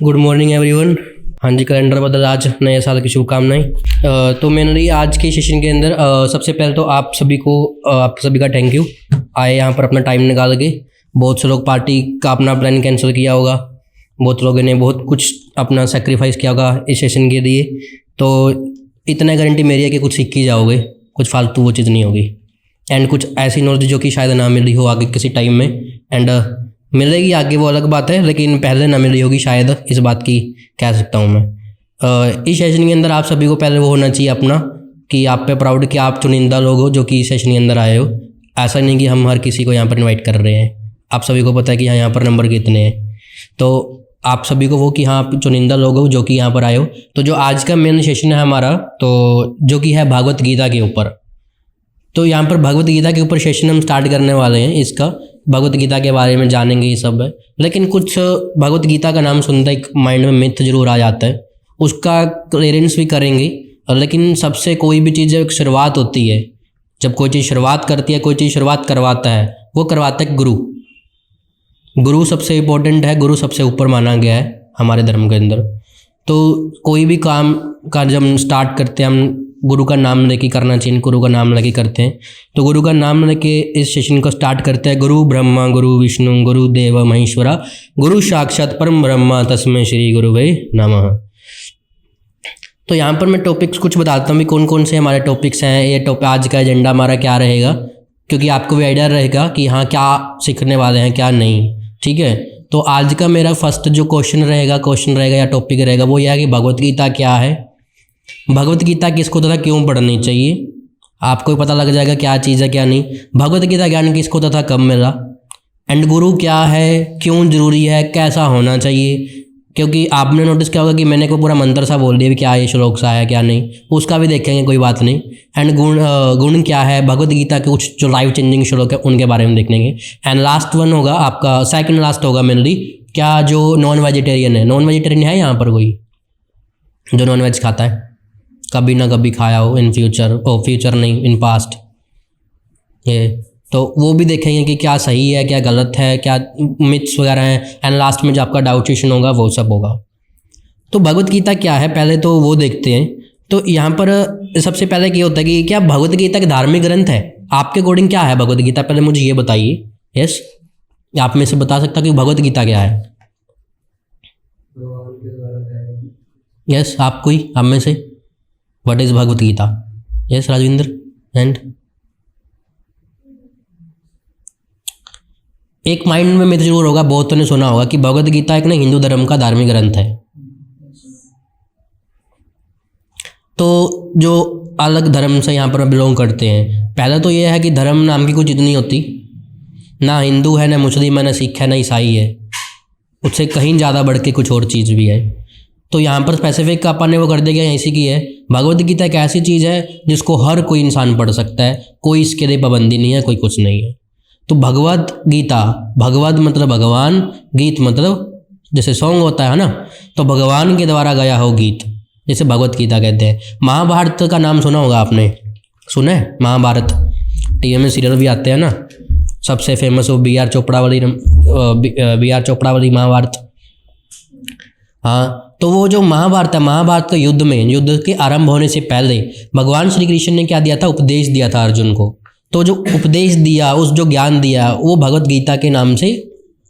Good morning everyone. हाँ जी, calendar बदल, आज नए साल की शुभकामनाएं। तो मेनली आज के सेशन के अंदर सबसे पहले तो आप सभी का थैंक यू, आए यहाँ पर अपना टाइम निकाल के। बहुत से लोग पार्टी का अपना प्लान कैंसिल किया होगा, बहुत लोगों ने बहुत कुछ अपना सेक्रीफाइस किया होगा इस सेशन के लिए। तो इतना गारंटी मेरी है कि कुछ सीख ही जाओगे, कुछ फालतू वो चीज़ नहीं होगी। एंड कुछ ऐसी नॉलेज जो कि शायद ना मिल रही हो आगे किसी टाइम में, एंड मिलेगी आगे वो अलग बात है, लेकिन पहले ना मिल रही होगी शायद, इस बात की कह सकता हूँ मैं। इस सेशन के अंदर आप सभी को पहले वो होना चाहिए अपना कि आप पे प्राउड कि आप चुनिंदा लोग हो जो कि इस सेशन के अंदर आए हो। ऐसा नहीं कि हम हर किसी को यहाँ पर इनवाइट कर रहे हैं। आप सभी को पता है कि यहाँ पर नंबर कितने हैं, तो आप सभी को वो कि हाँ आप चुनिंदा लोग हो जो कि यहाँ पर आए हो। तो जो आज का मेन सेशन है हमारा, तो जो कि है भगवत गीता के ऊपर। तो यहाँ पर भगवत गीता के ऊपर सेशन हम स्टार्ट करने वाले हैं। इसका भगवत गीता के बारे में जानेंगे, ये सब है। लेकिन कुछ भगवत गीता का नाम सुनता एक माइंड में मिथ जरूर आ जाता है, उसका क्लियरेंस भी करेंगे। लेकिन सबसे कोई भी चीज़ एक शुरुआत होती है, जब कोई चीज़ शुरुआत करती है, कोई चीज़ शुरुआत करवाता है, वो करवाता है गुरु। गुरु सबसे इम्पोर्टेंट है, गुरु सबसे ऊपर माना गया है हमारे धर्म के अंदर। तो कोई भी काम का जब हम स्टार्ट करते हैं, हम गुरु का नाम लेके करना चाहिए, गुरु का नाम लेके करते हैं। तो गुरु का नाम लेके इस सेशन को स्टार्ट करते हैं। गुरु ब्रह्मा गुरु विष्णु गुरु देव महेश्वरा गुरु साक्षात परम ब्रह्मा तस्मै श्री गुरुवे नमः। तो यहाँ पर मैं टॉपिक्स कुछ बताता हूँ कौन कौन से हमारे टॉपिक्स हैं। ये टॉपिक आज का एजेंडा हमारा क्या रहेगा, क्योंकि आपको भी आइडिया रहेगा कि हाँ क्या सीखने वाले हैं क्या नहीं। ठीक है, तो आज का मेरा फर्स्ट जो क्वेश्चन रहेगा या टॉपिक रहेगा वो यह है कि भगवत गीता क्या है, भगवत गीता किसको तथा क्यों पढ़नी चाहिए। आपको पता लग जाएगा क्या चीज़ है क्या नहीं, भगवत गीता ज्ञान किसको तथा कब मिला, एंड गुरु क्या है, क्यों जरूरी है, कैसा होना चाहिए। क्योंकि आपने नोटिस किया होगा कि मैंने कोई पूरा मंत्र सा बोल दिया भी क्या ये श्लोक सा है क्या नहीं, उसका भी देखेंगे, कोई बात नहीं। एंड गुण क्या है, भगवत गीता के कुछ जो लाइफ चेंजिंग श्लोक है उनके बारे में देखेंगे। एंड लास्ट वन होगा आपका, सेकंड लास्ट होगा मेनली, क्या जो नॉन वेजिटेरियन है, नॉन वेजिटेरियन है यहाँ पर कोई जो नॉन वेज खाता है, कभी ना कभी खाया हो इन फ्यूचर, फ्यूचर नहीं इन पास्ट, ये तो वो भी देखेंगे कि क्या सही है क्या गलत है, क्या मिथ्स वगैरह हैं। एंड लास्ट में जो आपका डाउट सेशन होगा वो सब होगा। तो भगवत गीता क्या है पहले तो वो देखते हैं। तो यहाँ पर सबसे पहले क्या होता है कि क्या भगवत गीता का धार्मिक ग्रंथ है, आपके अकॉर्डिंग क्या है भगवत गीता, पहले मुझे ये बताइए। यस, आप में से बता सकता कि भगवत गीता क्या है। यस, आप कोई आप में से, what is Bhagavad Gita. Yes Rajvinder. And एक माइंड में मित्र जरूर होगा, बहुतों ने सुना होगा कि भगवत गीता एक ना हिंदू धर्म का धार्मिक ग्रंथ है। तो जो अलग धर्म से यहाँ पर बिलोंग करते हैं, पहले तो ये है कि धर्म नाम की कोई चीज़ नहीं होती, ना हिंदू है ना मुस्लिम है ना सिख है ना ईसाई है, उससे कहीं ज़्यादा बढ़ के कुछ और चीज़ भी है। तो यहाँ पर स्पेसिफिक अपन ने वो कर दिया गया इसी की है। भगवत गीता एक ऐसी चीज़ है जिसको हर कोई इंसान पढ़ सकता है, कोई इसके लिए पाबंदी नहीं है, कोई कुछ नहीं है। तो भगवत गीता, भगवत मतलब भगवान, गीत मतलब जैसे सॉन्ग होता है ना, तो भगवान के द्वारा गया हो गीत, जैसे भगवत गीता कहते हैं। महाभारत का नाम सुना होगा आपने, सुना है महाभारत, टीवी में सीरियल भी आते हैं ना, सबसे फेमस वो बी आर चोपड़ा वाली महाभारत। हाँ, तो वो जो महाभारत है, महाभारत के युद्ध के आरंभ होने से पहले भगवान श्री कृष्ण ने क्या दिया था, उपदेश दिया था अर्जुन को। तो जो उपदेश दिया, उस जो ज्ञान दिया, वो भगवत गीता के नाम से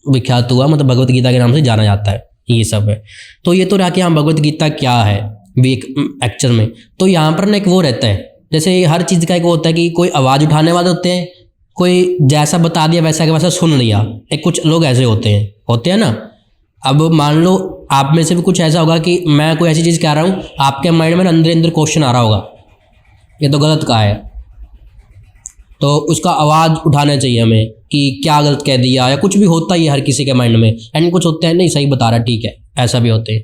विख्यात हुआ, मतलब भगवत गीता के नाम से जाना जाता है। ये सब है। तो ये तो रहा कि हाँ भगवत गीता क्या है भी एक एक्चुअल में। तो यहाँ पर ना एक वो रहता है, जैसे हर चीज़ का एक वो होता है कि कोई आवाज़ उठाने वाले होते हैं, कोई जैसा बता दिया वैसा के वैसा सुन लिया, एक कुछ लोग ऐसे होते हैं ना। अब मान लो आप में से भी कुछ ऐसा होगा कि मैं कोई ऐसी चीज़ कह रहा हूँ, आपके माइंड में अंदर अंदर क्वेश्चन आ रहा होगा ये तो गलत कहा है, तो उसका आवाज़ उठाना चाहिए हमें कि क्या गलत कह दिया, या कुछ भी होता ही है हर किसी के माइंड में। एंड कुछ होते हैं नहीं सही बता रहा, ठीक है, ऐसा भी होते हैं।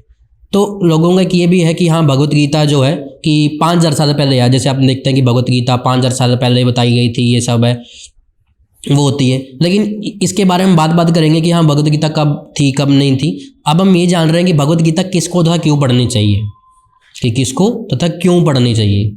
तो लोगों का ये भी है कि हाँ भगवत गीता जो है कि 5000 साल पहले है, जैसे आप देखते हैं कि भगवत गीता 5000 साल पहले बताई गई थी, ये सब है वो होती है। लेकिन इसके बारे में बात करेंगे कि हाँ भगवत गीता कब थी कब नहीं थी। अब हम ये जान रहे हैं कि भगवत गीता किसको तथा क्यों पढ़नी चाहिए, कि किसको तथा क्यों पढ़नी चाहिए।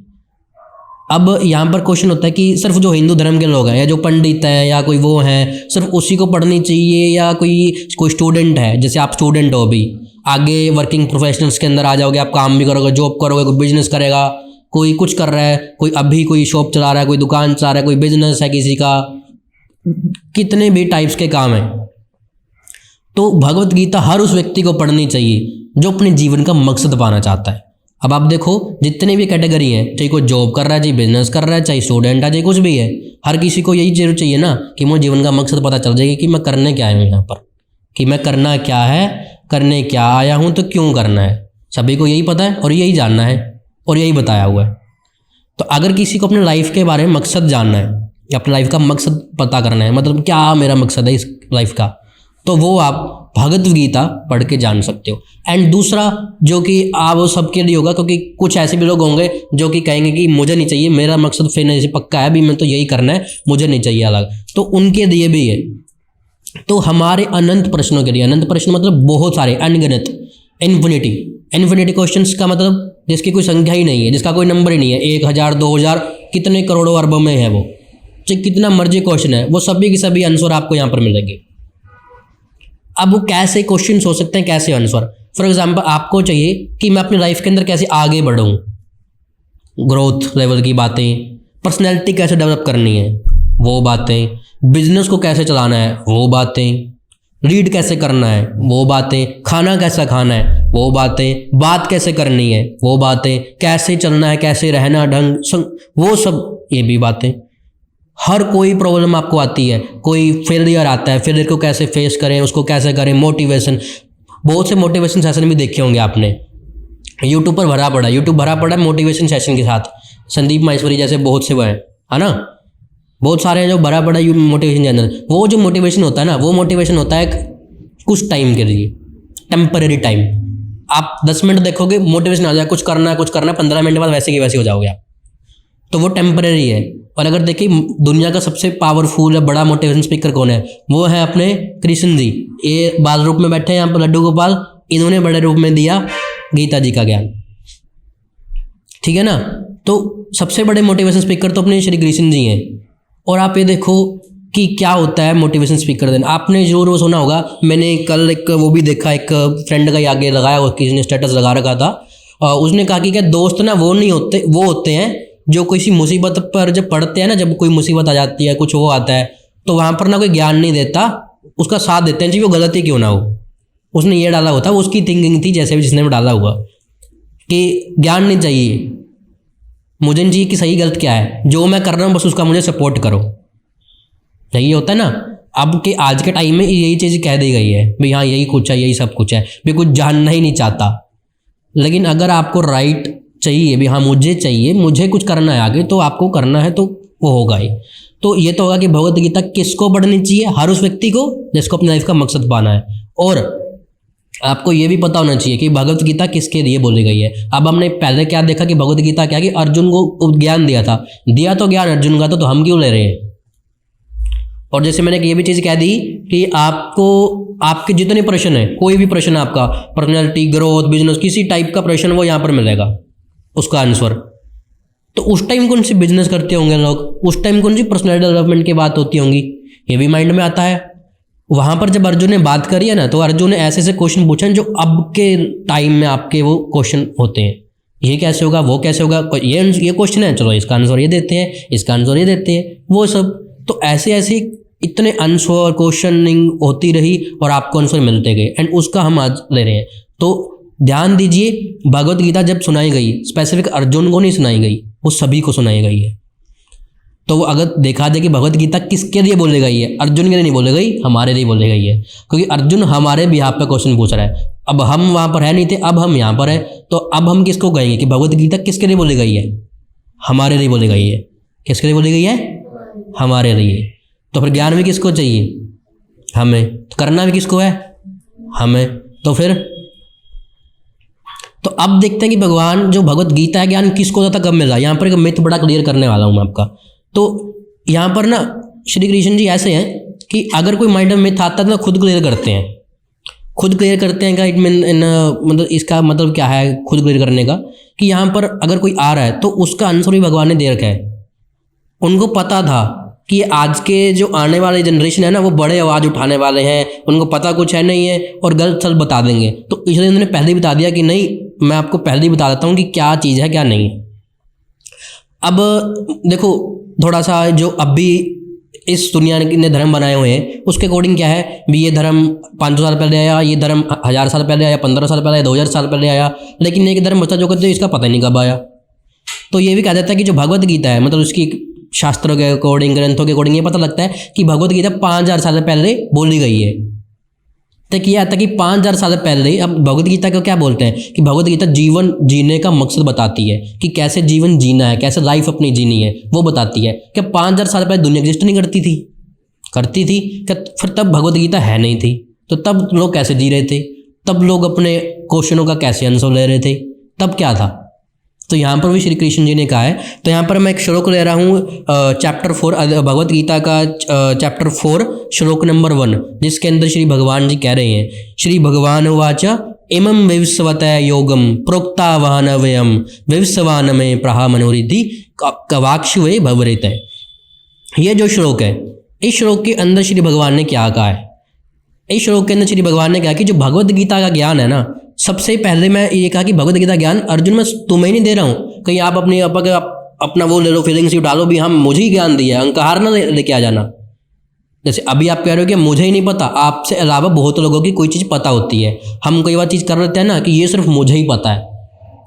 अब यहाँ पर क्वेश्चन होता है कि सिर्फ जो हिंदू धर्म के लोग हैं या जो पंडित हैं या कोई वो हैं सिर्फ उसी को पढ़नी चाहिए, या कोई स्टूडेंट है, जैसे आप स्टूडेंट हो अभी, आगे वर्किंग प्रोफेशनल्स के अंदर आ जाओगे, आप काम भी करोगे, जॉब करोगे, कोई बिजनेस करेगा, कोई कुछ कर रहा है, कोई अभी कोई शॉप चला रहा है, कोई दुकान चला रहा है, कोई बिजनेस है किसी का, कितने भी टाइप्स के काम हैं। तो भगवत गीता हर उस व्यक्ति को पढ़नी चाहिए जो अपने जीवन का मकसद पाना चाहता है। अब आप देखो जितने भी कैटेगरी हैं, चाहे कोई जॉब कर रहा है, चाहे बिजनेस कर रहा है, चाहे स्टूडेंट है, चाहे कुछ भी है, हर किसी को यही जरूर चाहिए ना कि मुझे जीवन का मकसद पता चल जाएगा कि मैं करने क्या आया हूँ यहाँ पर, कि मैं करना क्या है, करने क्या आया हूँ, तो क्यों करना है। सभी को यही पता है और यही जानना है और यही बताया हुआ है। तो अगर किसी को अपने लाइफ के बारे में मकसद जानना है या अपनी लाइफ का मकसद पता करना है, मतलब क्या मेरा मकसद है इस लाइफ का, तो वो आप भगवत गीता पढ़ के जान सकते हो। एंड दूसरा जो कि आप सबके लिए होगा, क्योंकि कुछ ऐसे भी लोग होंगे जो कि कहेंगे कि मुझे नहीं चाहिए, मेरा मकसद फिर से पक्का है, अभी मैं तो यही करना है, मुझे नहीं चाहिए अलग, तो उनके लिए भी है। तो हमारे अनंत प्रश्नों के लिए, अनंत प्रश्न मतलब बहुत सारे, अनगिनत, इन्फिनिटी, इन्फिनिटी क्वेश्चंस का मतलब जिसकी कोई संख्या ही नहीं है, जिसका कोई नंबर ही नहीं है, 1000 2000 कितने करोड़ों अरबों में है वो, चाहे कितना मर्जी क्वेश्चन है, वो सभी के सभी आंसर आपको यहाँ पर मिलेंगे। अब वो कैसे क्वेश्चन हो सकते हैं, कैसे आंसर। फॉर एग्जाम्पल आपको चाहिए कि मैं अपनी लाइफ के अंदर कैसे आगे बढ़ूँ, ग्रोथ लेवल की बातें, पर्सनैलिटी कैसे डेवलप करनी है वो बातें, बिजनेस को कैसे चलाना है वो बातें, रीड कैसे करना है वो बातें, खाना कैसा खाना है वो बातें, बात कैसे करनी है वो बातें, कैसे चलना है, कैसे रहना, ढंग वो सब, ये भी बातें। हर कोई प्रॉब्लम आपको आती है, कोई फेलियर आता है, फेलियर को कैसे फेस करें, उसको कैसे करें, मोटिवेशन, बहुत से मोटिवेशन सेशन भी देखे होंगे आपने, यूट्यूब पर भरा पड़ा, यूट्यूब भरा पड़ा है मोटिवेशन सेशन के साथ, संदीप माहेश्वरी जैसे बहुत से वो हैं, है ना, बहुत सारे हैं जो भरा पड़ा मोटिवेशन चैनल। वो जो मोटिवेशन होता है ना, वो मोटिवेशन होता है कुछ टाइम के लिए, टेम्पररी टाइम। आप 10 मिनट देखोगे मोटिवेशन आ जाए, कुछ करना है 15 मिनट बाद वैसे की वैसे हो जाओगे आप, तो वो टेम्पररी है। और अगर देखिए दुनिया का सबसे पावरफुल या बड़ा मोटिवेशन स्पीकर कौन है, वो है अपने कृष्ण जी। ये बाल रूप में बैठे हैं यहाँ पर, लड्डू गोपाल, इन्होंने बड़े रूप में दिया गीता जी का ज्ञान, ठीक है ना। तो सबसे बड़े मोटिवेशन स्पीकर तो अपने श्री कृष्ण जी हैं। और आप ये देखो कि क्या होता है मोटिवेशन स्पीकर देना। आपने जरूर वो सुना होगा, मैंने कल एक वो भी देखा, एक फ्रेंड का आगे लगाया, किसी ने स्टेटस लगा रखा था, उसने कहा कि क्या दोस्त ना वो नहीं होते, वो होते हैं जो किसी मुसीबत पर जब पड़ते हैं ना, जब कोई मुसीबत आ जाती है, कुछ वो आता है, तो वहाँ पर ना कोई ज्ञान नहीं देता, उसका साथ देते हैं, चाहे वो गलत ही क्यों ना हो। उसने ये डाला होता, वो उसकी थिंकिंग थी जैसे भी जिसने भी डाला हुआ, कि ज्ञान नहीं चाहिए, मुझे नहीं चाहिए कि सही गलत क्या है, जो मैं कर रहा हूँ बस उसका मुझे सपोर्ट करो। यही होता है ना। अब के आज के टाइम में यही चीज़ कह दी गई है भाई, हाँ यही कुछ है, यही सब कुछ है, भाई कुछ जानना ही नहीं चाहता। लेकिन अगर आपको राइट चाहिए भी, हाँ मुझे चाहिए, मुझे कुछ करना है आगे, तो आपको करना है तो वो होगा ही। तो ये तो होगा कि भगवत गीता किसको पढ़नी चाहिए, हर उस व्यक्ति को जिसको अपनी लाइफ का मकसद पाना है। और आपको ये भी पता होना चाहिए कि भगवत गीता किसके लिए बोली गई है। अब हमने पहले क्या देखा कि भगवत गीता क्या, कि अर्जुन को ज्ञान दिया था, दिया तो ज्ञान अर्जुन का, तो हम क्यों ले रहे हैं। और जैसे मैंने ये भी चीज़ कह दी कि आपको आपके जितने प्रश्न है, कोई भी प्रश्न आपका, पर्सनैलिटी, ग्रोथ, बिजनेस, किसी टाइप का प्रश्न वो यहाँ पर मिलेगा उसका आंसर। तो उस टाइम कौन सी बिजनेस करते होंगे लोग, उस टाइम कौन सी पर्सनैलिटी डेवलपमेंट की बात होती होंगी, ये भी माइंड में आता है। वहाँ पर जब अर्जुन ने बात करी है ना, तो अर्जुन ने ऐसे ऐसे क्वेश्चन पूछे जो अब के टाइम में आपके वो क्वेश्चन होते हैं, ये कैसे होगा, वो कैसे होगा, ये क्वेश्चन है, चलो इसका आंसर ये देते हैं, इसका आंसर ये देते हैं, वो सब। तो ऐसे ऐसे इतने आंसर क्वेश्चनिंग होती रही और आपको आंसर मिलते गए, एंड उसका हम आज ले रहे हैं। तो ध्यान दीजिए, भगवत गीता जब सुनाई गई, स्पेसिफिक अर्जुन को नहीं सुनाई गई, वो सभी को सुनाई गई है। तो अगर देखा जाए कि भगवत गीता किसके लिए बोली गई है, अर्जुन के लिए नहीं बोली गई, हमारे लिए बोली गई है, क्योंकि अर्जुन हमारे बिहाफ पे क्वेश्चन पूछ रहा है। अब हम वहाँ पर है नहीं थे, अब हम यहाँ पर है, तो अब हम किसको कहेंगे कि भगवत गीता किसके लिए बोली गई है, हमारे लिए बोली गई है। किसके लिए बोली गई है, हमारे लिए। तो फिर ज्ञान भी किसको चाहिए, हमें, तो करना भी किसको है, हमें। तो फिर तो अब देखते हैं कि भगवान जो भगवत गीता है ज्ञान किसको ज़्यादा कब मिल रहा है। यहाँ पर एक मिथ बड़ा क्लियर करने वाला हूँ मैं आपका। तो यहाँ पर ना श्री कृष्ण जी ऐसे हैं कि अगर कोई माइंड में मिथ आता है तो खुद क्लियर करते हैं, खुद क्लियर करते हैं। का इट मीन मतलब इसका मतलब क्या है खुद क्लियर करने का, कि यहाँ पर अगर कोई आ रहा है तो उसका आंसर भी भगवान ने दे रखा है। उनको पता था कि आज के जो आने वाले जनरेशन है ना, वो बड़े आवाज़ उठाने वाले हैं, उनको पता कुछ है नहीं है और गलत सलत बता देंगे। तो इसलिए उन्होंने पहले ही बता दिया कि नहीं, मैं आपको पहले ही बता देता हूँ कि क्या चीज़ है क्या नहीं है। अब देखो थोड़ा सा जो अभी इस दुनिया ने धर्म बनाए हुए हैं उसके अकॉर्डिंग क्या है, भी ये धर्म 500 साल पहले आया, ये धर्म 1000 साल पहले आया, 15 साल पहले आया, 2000 साल पहले आया, लेकिन एक धर्म बचा जो कहते हैं इसका पता नहीं कब आया। तो ये भी कहा जाता है कि जो भगवत गीता है, मतलब उसकी शास्त्रों के अकॉर्डिंग, ग्रंथों के अकॉर्डिंग ये पता लगता है कि भगवत गीता 5000 साल पहले बोली गई है। तक ये आता कि 5000 साल पहले। अब भगवत गीता को क्या बोलते हैं कि भगवत गीता जीवन जीने का मकसद बताती है कि कैसे जीवन जीना है, कैसे लाइफ अपनी जीनी है, वो बताती है। क्या 5000 साल पहले दुनिया एग्जिस्ट नहीं करती थी? करती थी। क्या फिर तब भगवत गीता है नहीं थी? तो तब लोग कैसे जी रहे थे? तब लोग अपने क्वेश्चनों का कैसे आंसर ले रहे थे? तब क्या था? तो यहाँ पर भी श्री कृष्ण जी ने कहा है। तो यहाँ पर मैं एक श्लोक ले रहा हूँ चैप्टर 4 भगवत गीता का चैप्टर 4 श्लोक नंबर 1, जिसके अंदर श्री भगवान जी कह रहे हैं, श्री भगवान वाच इमं विवस्वत योगम प्रोक्तावान वयम विवस्वान में प्रहा मनोरिधि कवाक्षुवे भवरित। ये जो श्लोक है, इस श्लोक के अंदर श्री भगवान ने क्या कहा है? इस श्लोक के अंदर श्री भगवान ने कहा कि जो भगवत गीता का ज्ञान है ना, सबसे पहले मैं ये कहा कि भगवत गीता ज्ञान अर्जुन मैं तुम्हें नहीं दे रहा हूँ, कहीं आप अपना वो ले लो, फीलिंग्स डालो भी, हम मुझे ही ज्ञान दिया, अहंकार ना लेके आ जाना। जैसे अभी आप कह रहे हो कि मुझे ही नहीं पता, आपसे अलावा बहुत लोगों की कोई चीज़ पता होती है। हम कई बार चीज़ कर लेते हैं ना कि ये सिर्फ मुझे ही पता है,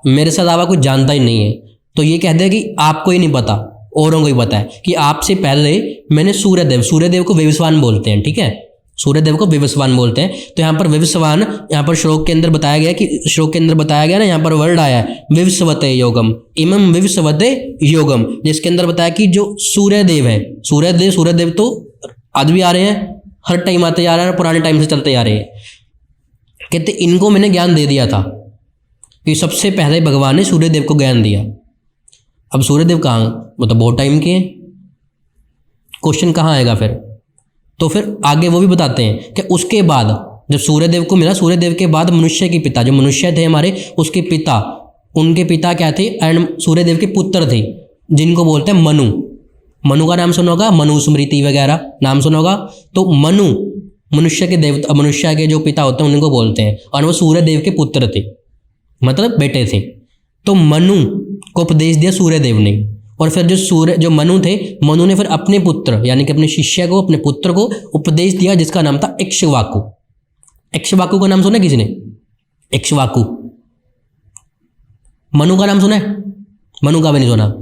मेरे से अलावा कोई जानता ही नहीं है। तो ये कहते हैं कि आपको ही नहीं पता, औरों को ही पता है। कि आपसे पहले मैंने सूर्यदेव को विवस्वान बोलते हैं, ठीक है, सूर्यदेव को विवस्वान बोलते हैं। तो यहाँ पर विवस्वान, यहाँ पर श्लोक के अंदर बताया गया कि श्लोक के अंदर बताया गया ना, यहाँ पर वर्ड आया है विवस्वते योगम, इमं विवस्वते योगम, जिसके अंदर बताया कि जो सूर्यदेव है, सूर्यदेव तो आज भी आ रहे हैं, हर टाइम आते जा रहे हैं, पुराने टाइम से चलते आ रहे हैं। कहते इनको मैंने ज्ञान दे दिया था कि सबसे पहले भगवान ने सूर्यदेव को ज्ञान दिया। अब सूर्यदेव कहाँ, वो तो बहुत टाइम के हैं, क्वेश्चन कहाँ आएगा फिर? तो फिर आगे वो भी बताते हैं कि उसके बाद जब सूर्यदेव को मिला, सूर्यदेव के बाद मनुष्य के पिता, जो मनुष्य थे हमारे, उसके पिता, उनके पिता क्या थे? एंड सूर्यदेव के पुत्र थे, जिनको बोलते हैं मनु। मनु का नाम सुना होगा, मनु स्मृति वगैरह नाम सुना होगा। तो मनु मनुष्य के देवता, मनुष्य के जो पिता होते हैं उनको बोलते हैं, और वो सूर्यदेव के पुत्र थे, मतलब बेटे थे। तो मनु को उपदेश दिया सूर्यदेव ने, और फिर जो मनु थे, मनु ने फिर अपने पुत्र यानी कि अपने शिष्य को, अपने पुत्र को उपदेश दिया, जिसका नाम था इक्ष्वाकु। इक्ष्वाकु का नाम सुना किसी ने? इक्ष्वाकु। मनु का नाम सुना है? मनु का भी नहीं सुना।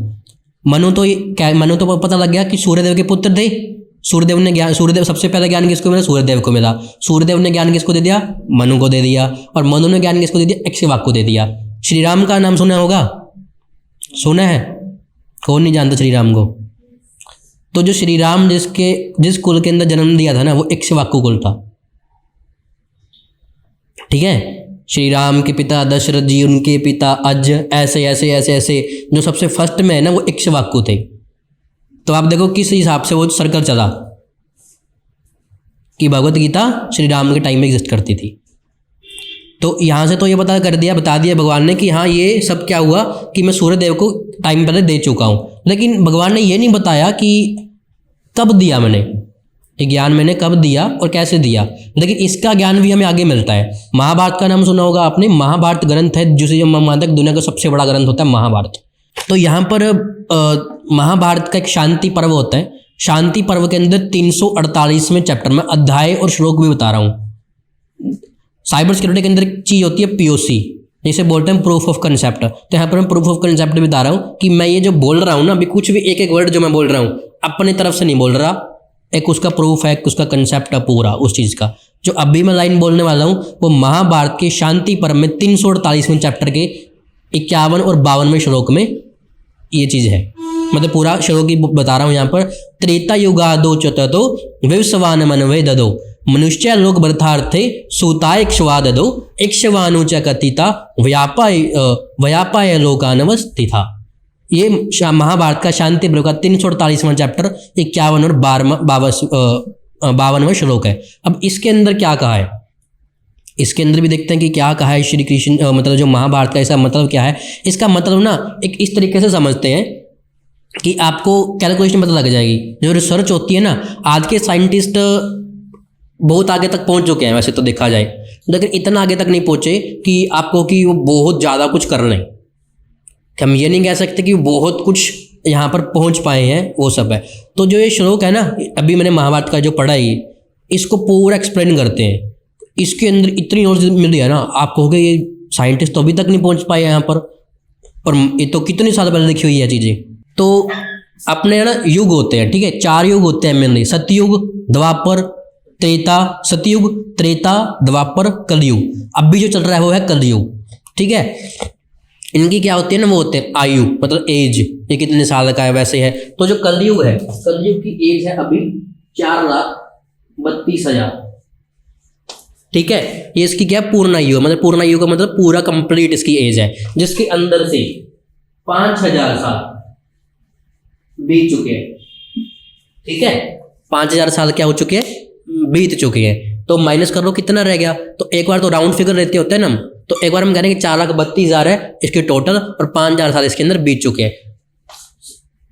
मनु तो पता लग गया कि सूर्यदेव के पुत्र थे। सूर्यदेव सबसे पहले ज्ञान किसको मिला? सूर्यदेव को मिला। सूर्यदेव ने ज्ञान किसको दे दिया? मनु को दे दिया। और मनु ने ज्ञान किसको दे दिया? इक्ष्वाकु को दे दिया। श्री राम का नाम सुना होगा, सुना है? कौन नहीं जानता श्री राम को? तो जो श्री राम जिस कुल के अंदर जन्म दिया था ना, वो इक्ष्वाकु कुल था, ठीक है। श्री राम के पिता दशरथ जी, उनके पिता अज, ऐसे ऐसे ऐसे ऐसे जो सबसे फर्स्ट में है ना, वो इक्ष्वाकु थे। तो आप देखो किस हिसाब से वो सर्कल चला कि भगवत गीता श्री राम के टाइम में एग्जिस्ट करती थी। तो यहाँ से तो ये बता दिया भगवान ने कि हाँ ये सब क्या हुआ कि मैं सूर्यदेव को टाइम पहले दे चुका हूँ। लेकिन भगवान ने ये नहीं बताया कि कब दिया मैंने, ये ज्ञान मैंने कब दिया और कैसे दिया। लेकिन इसका ज्ञान भी हमें आगे मिलता है। महाभारत का नाम सुना होगा आपने। महाभारत ग्रंथ है जिसे हम मानते हैं दुनिया का सबसे बड़ा ग्रंथ होता है महाभारत। तो यहाँ पर महाभारत का एक शांति पर्व होता है। शांति पर्व के अंदर 348वें चैप्टर में अध्याय और श्लोक भी बता रहा हूँ। साइबर सिक्योरिटी के अंदर एक चीज़ होती है पीओसी, जिसे बोलते हैं प्रूफ ऑफ कंसेप्ट। तो यहाँ पर मैं प्रूफ ऑफ कंसेप्ट भी बता रहा हूँ कि मैं ये जो बोल रहा हूँ ना, अभी कुछ भी एक एक वर्ड जो मैं बोल रहा हूँ अपनी तरफ से नहीं बोल रहा, एक उसका प्रूफ है, एक उसका कंसेप्ट है पूरा उस चीज़ का। जो अभी मैं लाइन बोलने वाला हूँ वो महाभारत के शांति पर्व में 348वें चैप्टर के 51 और 52वें श्लोक में ये चीज़ है। मतलब पूरा श्लोक ही बता रहा हूँ यहाँ पर। त्रेता युगादो चततो विवस्वान मनवे ददो मनुष्य लोक बर्थार्थे सूताय इक्ष्वाददो इक्ष्वानु च कथिता व्यापाय लोकानवस्थिता। ये महाभारत का शांति पर्व का 348वां चैप्टर 51 और 52वां श्लोक है। अब इसके अंदर क्या कहा है, इसके अंदर भी देखते हैं कि क्या कहा है श्री कृष्ण। मतलब जो महाभारत का इसका मतलब क्या है, इसका मतलब ना एक इस तरीके से समझते हैं कि आपको कैलकुलेशन पता लग जाएगी। जो रिसर्च होती है ना, आज के साइंटिस्ट बहुत आगे तक पहुंच चुके हैं वैसे तो देखा जाए, लेकिन इतना आगे तक नहीं पहुंचे कि आपको कि वो बहुत ज़्यादा कुछ कर लें। हम ये नहीं कह सकते कि बहुत कुछ यहाँ पर पहुंच पाए हैं, वो सब है। तो जो ये श्लोक है ना, अभी मैंने महाभारत का जो पढ़ा है, इसको पूरा एक्सप्लेन करते हैं। इसके अंदर इतनी नॉलेज मिल रही है ना, आप कहोगे ये साइंटिस्ट तो अभी तक नहीं पहुंच पाए यहाँ पर, और ये तो कितने साल पहले लिखी हुई है चीज़ें। तो अपने ना युग होते हैं, ठीक है, 4 युग होते हैं मेनली, सतयुग, द्वापर, त्रेता, सतयुग, त्रेता, द्वापर, कलयुग। अब भी जो चल रहा है वो है कलयुग, ठीक है। इनकी क्या होती है ना, वो होते हैं आयु, मतलब एज, ये कितने साल का है वैसे है। तो जो कलयुग है, कलयुग की एज है अभी 4,32,000, ठीक है। ये इसकी क्या पूर्ण आयु है, मतलब पूर्ण आयु का मतलब पूरा कंप्लीट इसकी एज है, जिसके अंदर से 5,000 साल बीत चुके हैं, ठीक है। 5,000 साल क्या हो चुके हैं, बीत चुके हैं। तो माइनस कर लो कितना रह गया, तो एक बार तो राउंड फिगर रहते होते हैं ना, तो एक बार हम कह रहे हैं कि 4,32,000 है इसके टोटल, और 5,000 साल इसके अंदर बीत चुके हैं।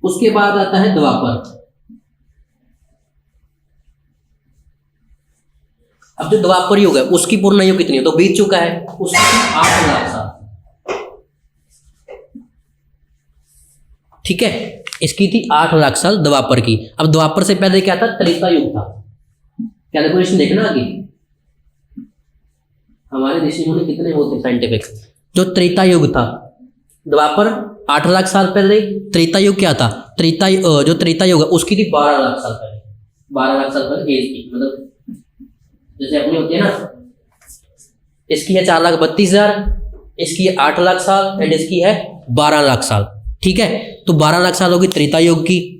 उसके बाद आता है द्वापर। अब जो द्वापर युग है उसकी पूर्ण आयु कितनी है, तो बीत चुका है, उसकी 8,00,000 साल, ठीक है। इसकी थी 8,00,000 साल द्वापर की। अब द्वापर से पहले क्या था, त्रेता युग था। कैलकुलेशन देखना आगे, हमारे ऋषि मुनि कितने होते साइंटिफिक। जो त्रेता युग था, द्वापर 8,00,000 साल पहले, त्रेता युग क्या था, जो त्रेता युग है उसकी थी 12,00,000 साल पहले, 12,00,000 साल पहले एज की, मतलब जैसे अपनी होती है ना, इसकी है 4,32,000, इसकी है 8,00,000 साल, एंड इसकी है 12,00,000 साल, ठीक है। तो 12,00,000 साल होगी त्रेता युग की।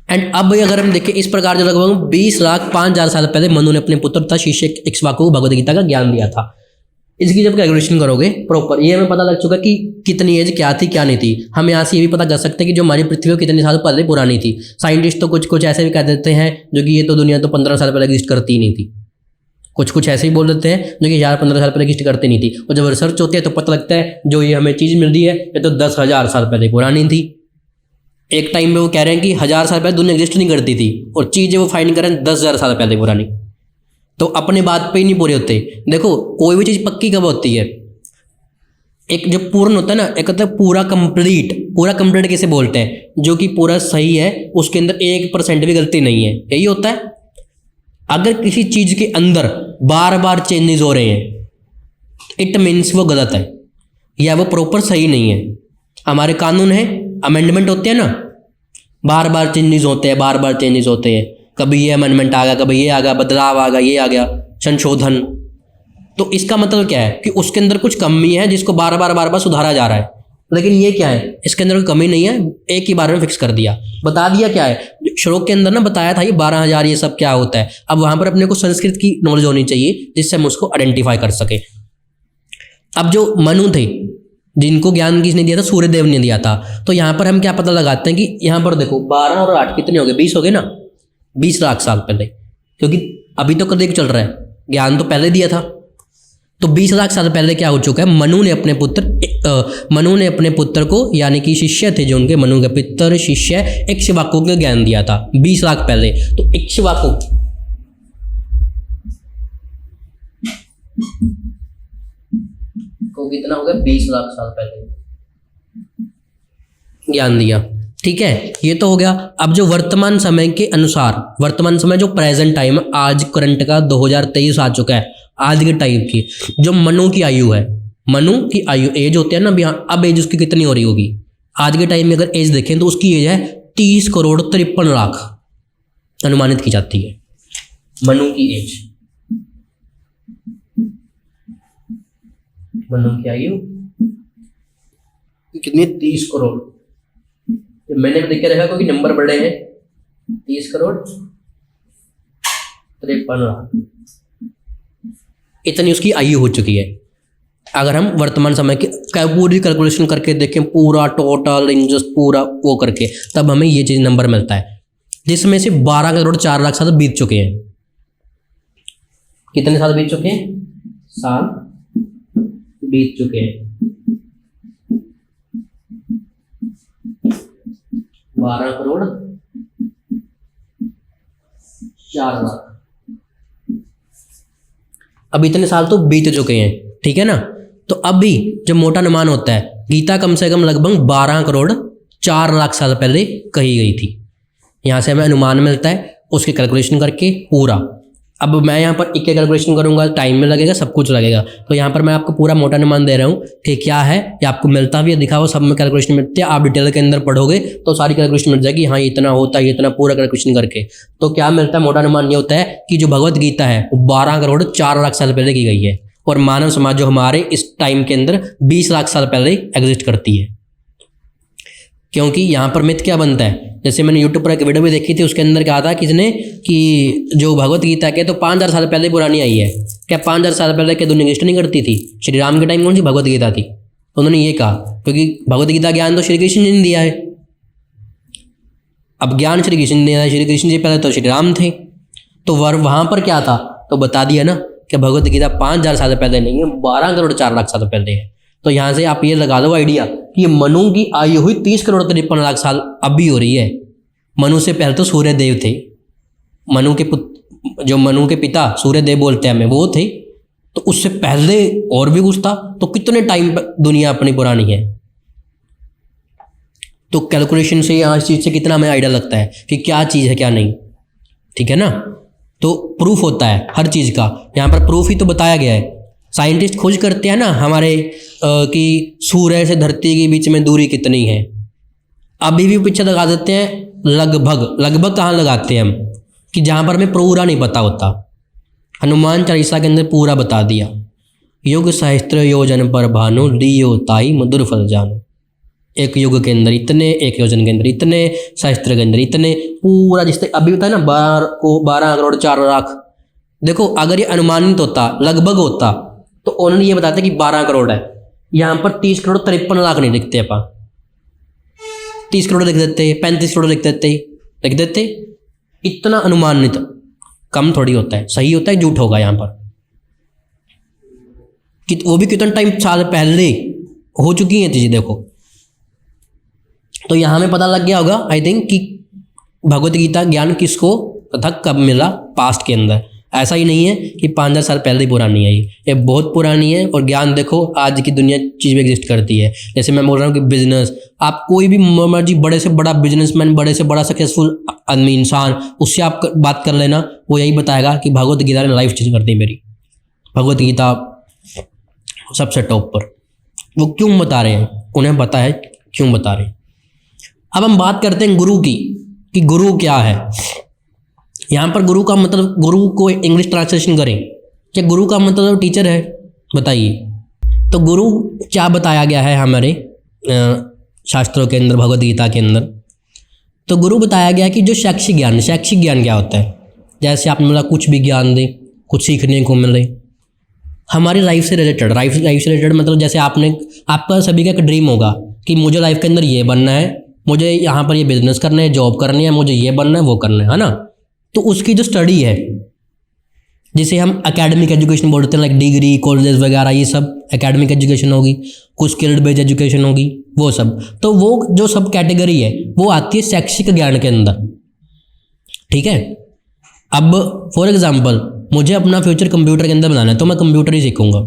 एंड अब अगर हम देखें इस प्रकार, जो लगभग 20,05,000 साल पहले मनु ने अपने पुत्र तथा शिष्य इक्ष्वाकु को भगवद गीता का ज्ञान दिया था। इसकी जब कैलकुलेशन करोगे प्रॉपर, ये हमें पता लग चुका कि कितनी एज क्या थी क्या नहीं थी। हम यहाँ से ये भी पता कर सकते हैं कि जो हमारी पृथ्वी वो कितने साल पहले पुरानी थी। साइंटिस्ट तो कुछ कुछ ऐसे भी कह देते हैं जो कि ये तो दुनिया तो 15 साल पहले एग्जिस्ट करती ही नहीं थी, कुछ कुछ ऐसे ही बोल देते हैं जो कि 15 साल पहले एग्जिस्ट करती नहीं थी। और जब रिसर्च होती है तो पता लगता है जो ये हमें चीज़ मिल रही है ये तो 10,000 साल पहले पुरानी थी। एक टाइम में वो कह रहे हैं कि 1,000 साल पहले दुनिया एग्जिस्ट नहीं करती थी, और चीज़ें वो फाइंड करें 10,000 साल पहले पुरानी। तो अपने बात पे ही नहीं पूरे होते। देखो कोई भी चीज़ पक्की कब होती है, एक जो पूर्ण होता है ना, एक होता है पूरा कंप्लीट। पूरा कंप्लीट किसे बोलते हैं, जो कि पूरा सही है, उसके अंदर 1% भी गलती नहीं है, यही होता है। अगर किसी चीज़ के अंदर बार बार चेंजेस हो रहे हैं, इट मीन्स वो गलत है या वो प्रॉपर सही नहीं है। हमारे कानून है, अमेंडमेंट होते हैं ना, बार बार चेंजेस होते हैं, बार बार चेंजेस होते हैं। कभी ये अमेंडमेंट आ गया, कभी ये आ गया, बदलाव आ गया, ये आ गया, संशोधन। तो इसका मतलब क्या है कि उसके अंदर कुछ कमी है जिसको बार बार सुधारा जा रहा है। लेकिन ये क्या है, इसके अंदर कोई कमी नहीं है, एक ही बार में फिक्स कर दिया, बता दिया क्या है। श्लोक के अंदर ना बताया था ये 12,000 ये सब क्या होता है। अब वहां पर अपने को संस्कृत की नॉलेज होनी चाहिए जिससे हम उसको आइडेंटिफाई कर सके। अब जो मनु थे जिनको ज्ञान किसने दिया था, सूर्यदेव ने दिया था। तो यहाँ पर हम क्या पता लगाते हैं कि यहाँ पर देखो 12 और 8 कितने हो गए, 20 हो गए ना, 20 लाख साल पहले, क्योंकि अभी तो कलयुग चल रहा है, ज्ञान तो पहले दिया था। तो 20 लाख साल पहले क्या हो चुका है, मनु ने अपने पुत्र को, यानी कि शिष्य थे जो उनके, मनु के पितर शिष्य इक्ष्वाकु को ज्ञान दिया था 20 लाख पहले। तो इक्ष्वाकु को कितना हो गया, 20 लाख साल पहले ज्ञान दिया, ठीक है। ये तो हो गया। अब जो वर्तमान समय के अनुसार, वर्तमान समय जो प्रेजेंट टाइम आज करंट का 2023 आ चुका है, आज के टाइम की जो मनु की आयु है, मनु की आयु एज होती है ना, अब एज उसकी कितनी हो रही होगी। आज के टाइम में अगर एज देखें तो उसकी एज है 30,53,00,000 अनुमानित की जाती है मनु की एज। मनु की आयु कितनी, 30 करोड़। मैंने देख के रखा क्योंकि नंबर बड़े हैं, 30,53,00,000 इतनी उसकी आयु हो चुकी है। अगर हम वर्तमान समय की पूरी कैलकुलेशन करके देखें, पूरा टोटल इंजस्ट पूरा वो करके, तब हमें ये चीज नंबर मिलता है, जिसमें से 12,04,00,000 साल बीत चुके हैं। कितने साल बीत चुके हैं, साल बीत चुके हैं, 12,04,00,000। अब इतने साल तो बीत चुके हैं, ठीक है ना। तो अभी जो मोटा अनुमान होता है, गीता कम से कम लगभग 12,04,00,000 साल पहले कही गई थी। यहाँ से हमें अनुमान मिलता है, उसकी कैलकुलेशन करके पूरा। अब मैं यहाँ पर एक कैलकुलेशन करूँगा, टाइम में लगेगा, सब कुछ लगेगा। तो यहाँ पर मैं आपको पूरा मोटा अनुमान दे रहा हूँ कि क्या है, ये आपको मिलता भी है, दिखा हुआ सब में कैलकुलेशन मिलती है। आप डिटेल के अंदर पढ़ोगे तो सारी कैलकुलेशन मिल जाएगी, हाँ इतना होता है, ये इतना पूरा कैलकुलेशन करके। तो क्या मिलता है, मोटा अनुमान ये होता है कि जो भगवत गीता है वो 12,04,00,000 साल पहले की गई है, और मानव समाज जो हमारे इस टाइम के अंदर 20 लाख साल पहले एग्जिस्ट करती है। क्योंकि यहाँ पर मिथ क्या बनता है, जैसे मैंने यूट्यूब पर एक वीडियो भी देखी थी, उसके अंदर कहा था किसने कि जो भगवत गीता के तो 5,000 साल पहले पुरानी आई है। क्या 5,000 साल पहले क्या दुनिया एग्जिस्ट नहीं करती थी? श्री राम के टाइम कौन सी भगवत गीता थी? तो उन्होंने ये कहा क्योंकि भगवत गीता ज्ञान तो श्री कृष्ण जी ने दिया है। अब ज्ञान श्री कृष्ण ने दिया है, श्री कृष्ण जी पहले तो श्री राम थे, तो वहाँ पर क्या था, तो बता दिया ना कि भगवत गीता 5,000 साल पहले नहीं है, 12,04,00,000 साल पहले है। तो यहाँ से आप ये लगा दो आइडिया कि मनु की आयु हुई 30,53,00,000 साल अभी हो रही है। मनु से पहले तो सूर्य देव थे, मनु के पुत्र, जो मनु के पिता सूर्य देव बोलते हैं हमें, वो थे। तो उससे पहले और भी कुछ था, तो कितने टाइम दुनिया अपनी पुरानी है। तो कैलकुलेशन से यहाँ इस चीज़ से कितना हमें आइडिया लगता है कि क्या चीज़ है क्या नहीं, ठीक है ना। तो प्रूफ होता है हर चीज़ का, यहाँ पर प्रूफ ही तो बताया गया है। साइंटिस्ट खोज करते हैं ना हमारे कि सूर्य से धरती के बीच में दूरी कितनी है, अभी भी पीछे लगा देते हैं लगभग कहाँ लगाते हैं हम, कि जहाँ पर हमें पूरा नहीं पता होता। हनुमान चालीसा के अंदर पूरा बता दिया, युग सहस्त्र योजन पर भानु लियो ताई मधुर फल जानो। एक युग के अंदर इतने, एक योजन के अंदर इतने, सहस्त्र के अंदर इतने, पूरा जिससे अभी होता है ना 12,04,00,000। देखो अगर ये अनुमानित होता, लगभग होता, तो उन्होंने ये बताते कि 12 करोड़ है। यहाँ पर 30,53,00,000 नहीं लिखते, अपन 30 करोड़ लिख देते, 35 करोड़ लिख देते। इतना अनुमानित कम थोड़ी होता है, सही होता है, झूठ होगा यहाँ पर। कि वो भी कितना टाइम साल पहले हो चुकी है चीज़ें, देखो। तो यहाँ में पता लग गया होगा आई थिंक कि भगवत गीता ज्ञान किसको तथा कब मिला पास्ट के अंदर। ऐसा ही नहीं है कि 5,000 साल पहले ही पुरानी है, ये बहुत पुरानी है। और ज्ञान देखो आज की दुनिया चीज़ में एग्जिस्ट करती है। जैसे मैं बोल रहा हूँ कि बिजनेस, आप कोई भी मर्जी बड़े से बड़ा बिजनेसमैन, बड़े से बड़ा सक्सेसफुल आदमी, इंसान, उससे आप बात कर लेना, वो यही बताएगा कि भगवत गीता ने लाइफ चेंज कर दी मेरी। भगवत गीता सबसे टॉप पर। वो क्यों बता रहे हैं, उन्हें पता है क्यों बता रहे हैं। अब हम बात करते हैं गुरु की, कि गुरु क्या है। यहाँ पर गुरु का मतलब, गुरु को इंग्लिश ट्रांसलेशन करें, क्या गुरु का मतलब टीचर है? बताइए। तो गुरु क्या बताया गया है हमारे शास्त्रों के अंदर, भगवत गीता के अंदर? तो गुरु बताया गया कि जो शैक्षिक ज्ञान क्या होता है? जैसे आपने बोला कुछ भी ज्ञान दे, कुछ सीखने को मिले, हमारी लाइफ से रिलेटेड मतलब जैसे आपका सभी का एक ड्रीम होगा कि मुझे लाइफ के अंदर ये बनना है, मुझे यहाँ पर ये बिजनेस करना है, जॉब करनी है, मुझे ये बनना है, वो करना है ना। तो उसकी जो स्टडी है, जिसे हम एकेडमिक एजुकेशन बोलते हैं, लाइक डिग्री, कॉलेजेस वगैरह, ये सब एकेडमिक एजुकेशन होगी, कुछ स्किल्ड बेस्ड एजुकेशन होगी, वो सब। तो वो जो सब कैटेगरी है वो आती है शैक्षिक ज्ञान के अंदर, ठीक है। अब फॉर एग्जांपल मुझे अपना फ्यूचर कंप्यूटर के अंदर बनाना है, तो मैं कंप्यूटर ही सीखूंगा।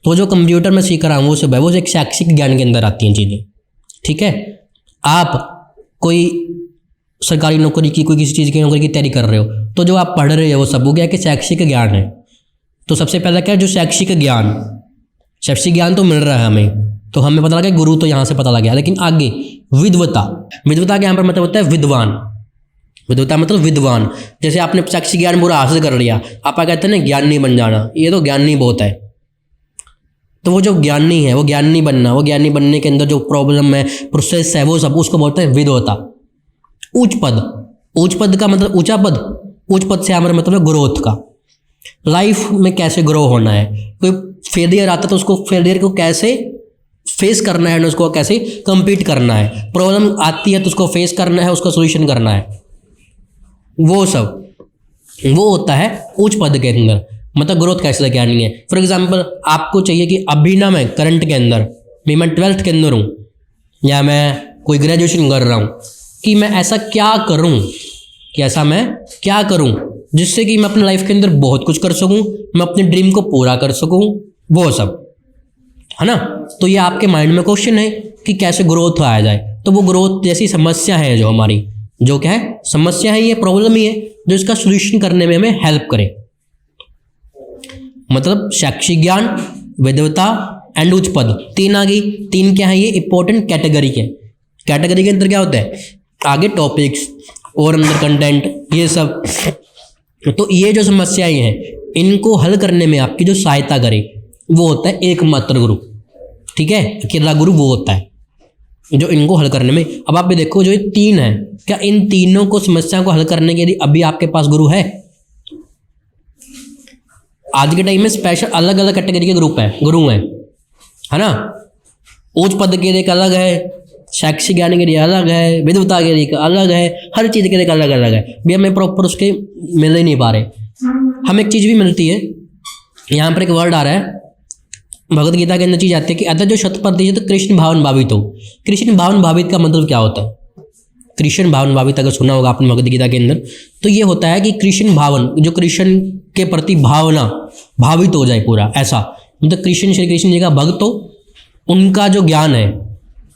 तो जो कंप्यूटर मैं सीख रहा हूँ वो सब है, वो एक शैक्षिक ज्ञान के अंदर आती हैं चीज़ें, ठीक है। आप कोई सरकारी नौकरी की, कोई किसी चीज़ की नौकरी की तैयारी कर रहे हो, तो जो आप पढ़ रहे हो वो सब हो गया कि शैक्षिक ज्ञान है। तो सबसे पहला क्या है, जो शैक्षिक ज्ञान तो मिल रहा है हमें, तो हमें पता लगा गुरु, तो यहाँ से पता लग गया। लेकिन आगे विद्वता के यहाँ पर मतलब होता है विद्वान। विद्वता मतलब विद्वान। जैसे आपने शैक्षिक ज्ञान पूरा हासिल कर लिया, आप कहते हैं ना ज्ञानी बन जाना, ये तो ज्ञानी बहुत है। तो वो जो ज्ञानी है वो ज्ञानी बनना, वो ज्ञानी बनने के अंदर जो प्रॉब्लम है, प्रोसेस है, वो सब उसको बोलते हैं विद्वता। उच्च पद का मतलब ऊंचा पद, उच्च पद से हमारा मतलब है ग्रोथ का। लाइफ में कैसे ग्रो होना है, कोई फेलियर आता है तो उसको फेलियर को कैसे फेस करना है, उसको कैसे कंपीट करना है, प्रॉब्लम आती है तो उसको फेस करना है, उसका सोल्यूशन करना है, वो सब वो होता है उच्च पद के अंदर। मतलब ग्रोथ कैसे लेके आनी है। फॉर एग्जाम्पल आपको चाहिए कि अभी ना मैं करंट के अंदर, मैं 12th के अंदर हूँ, या मैं कोई ग्रेजुएशन कर रहा हूँ, कि मैं ऐसा क्या करूँ, कि ऐसा मैं क्या करूँ जिससे कि मैं अपनी लाइफ के अंदर बहुत कुछ कर सकूँ, मैं अपने ड्रीम को पूरा कर सकूँ, वो सब, है ना। तो ये आपके माइंड में क्वेश्चन है कि कैसे ग्रोथ आया जाए। तो वो ग्रोथ जैसी समस्या है जो हमारी, जो क्या है, समस्या है, ये प्रॉब्लम ही है जो इसका सोल्यूशन करने में हमें हेल्प करे। मतलब शैक्षिक ज्ञान, विद्वता एंड उच्च पद, तीन आ गई। तीन क्या है, ये इंपॉर्टेंट कैटेगरी के, कैटेगरी के अंदर क्या होता है, आगे टॉपिक्स और अंदर कंटेंट, ये सब। तो ये जो समस्याएं हैं इनको हल करने में आपकी जो सहायता करे वो होता है एकमात्र गुरु, ठीक है, अकेला गुरु वो होता है जो इनको हल करने में। अब आप भी देखो, जो ये तीन है, क्या इन तीनों को समस्या को हल करने के लिए अभी आपके पास गुरु है? आज के टाइम में स्पेशल अलग अलग कैटेगरी के गुरु हैं, है ना। उच्च पद के लिए अलग है, शैक्षिक ज्ञान के लिए अलग है, विद्वता के लिए अलग है, हर चीज़ के लिए अलग अलग है। भी हमें प्रॉपर उसके मिल ही नहीं पा रहे। हमें एक चीज़ भी मिलती है, यहाँ पर एक वर्ड आ रहा है भगवत गीता के अंदर, चीज आती है कि अतः जो 100% कृष्ण भावन भावित हो। कृष्ण भावन भावित का मतलब क्या होता है? कृष्ण भावन भावित अगर सुना होगा आपने भगवत गीता के अंदर, तो ये होता है कि कृष्ण भावन, जो कृष्ण के प्रति भावना भावित हो जाए पूरा, ऐसा मतलब कृष्ण श्री कृष्ण जी का भक्त हो, उनका जो ज्ञान है,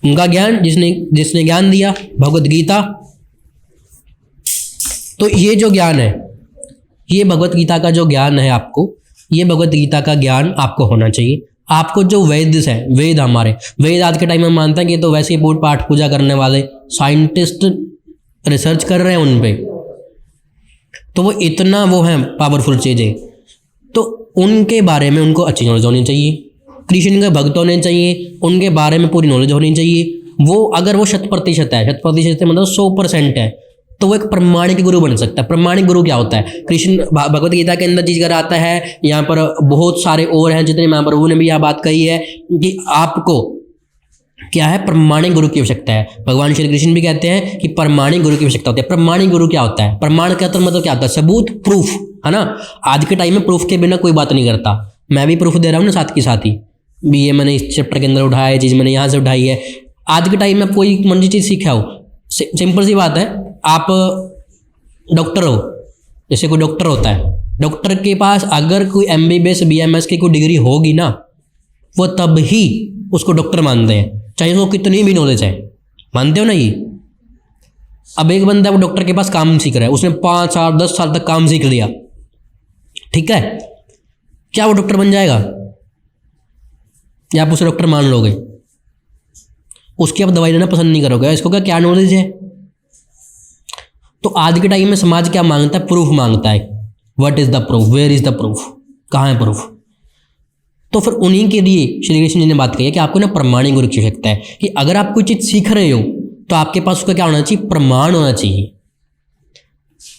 उनका ज्ञान जिसने ज्ञान दिया भगवत गीता, तो ये जो ज्ञान है, ये भगवत गीता का जो ज्ञान है आपको, ये भगवत गीता का ज्ञान आपको होना चाहिए। आपको जो वेद है, वेद हमारे वेद आज के टाइम में मानते हैं कि तो वैसे ही पूजा पाठ पूजा करने वाले साइंटिस्ट रिसर्च कर रहे हैं उन पे, तो वो इतना वो है पावरफुल चीज़ें, तो उनके बारे में उनको अच्छी नॉलेज होनी चाहिए। कृष्ण के भक्त होने चाहिए, उनके बारे में पूरी नॉलेज होनी चाहिए। वो अगर वो 100% है, 100% मतलब 100% है, तो वो एक प्रमाणिक गुरु बन सकता है। प्रमाणिक गुरु क्या होता है? कृष्ण भगवत गीता के अंदर चीज कर आता है, यहाँ पर बहुत सारे और हैं जितने महाप्रभु ने भी यह बात कही है कि आपको क्या है, प्रमाणिक गुरु की आवश्यकता है। भगवान श्री कृष्ण भी कहते हैं कि प्रमाणिक गुरु की आवश्यकता होती है। प्रमाणिक गुरु क्या होता है? प्रमाण का तो मतलब क्या होता है? सबूत, प्रूफ, है ना। आज के टाइम में प्रूफ के बिना कोई बात नहीं करता। मैं भी प्रूफ दे रहा हूँ ना साथ के साथ ही, भी ये मैंने इस चैप्टर के अंदर उठाया है, चीज़ मैंने यहाँ से उठाई है। आज के टाइम में कोई मंजी चीज़ सीखा हो, सिंपल सी बात है, आप डॉक्टर हो, जैसे कोई डॉक्टर होता है, डॉक्टर के पास अगर कोई MBBS BMS की कोई डिग्री होगी ना, वो तब ही उसको डॉक्टर मानते हैं, चाहे उसको कितनी भी नॉलेज है। मानते हो ना ये? अब एक बंदा वो डॉक्टर के पास काम सीख रहा है, उसने 5 साल 10 साल तक काम सीख लिया, ठीक है, क्या वो डॉक्टर बन जाएगा? या आप उसे डॉक्टर मान लोगे? उसकी आप दवाई लेना पसंद नहीं करोगे, इसको क्या नॉलेज है? तो आज के टाइम में समाज क्या मांगता है? प्रूफ मांगता है। What is the proof? Where is the proof? कहाँ है प्रूफ? तो फिर उन्हीं के लिए श्री कृष्ण जी ने बात कही है कि आपको ना प्रमाणिक गुरु की आवश्यकता है, कि अगर आप कोई चीज सीख रहे हो तो आपके पास उसका क्या होना चाहिए? प्रमाण होना चाहिए।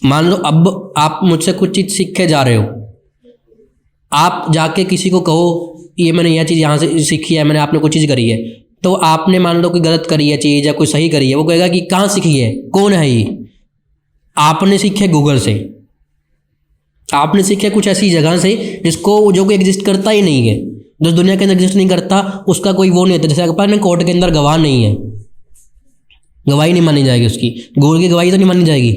मान लो अब आप मुझसे कुछ चीज सीख के जा रहे हो, आप जाके किसी को कहो ये मैंने यह चीज़ यहाँ से सीखी है, मैंने आपने कोई चीज़ करी है, तो आपने मान लो कोई गलत करी है चीज़ या कोई सही करी है, वो कहेगा कि कहाँ सीखी है, कौन है ये? आपने सीखे गूगल से, आपने सीखे कुछ ऐसी जगह से जिसको जो कोई एग्जिस्ट करता ही नहीं है, जो दुनिया के अंदर एग्जिस्ट नहीं करता, उसका कोई वो नहीं होता। जैसे अपने कोर्ट के अंदर गवाह नहीं है, गवाही नहीं मानी जाएगी उसकी, गूगल की गवाही तो नहीं मानी जाएगी।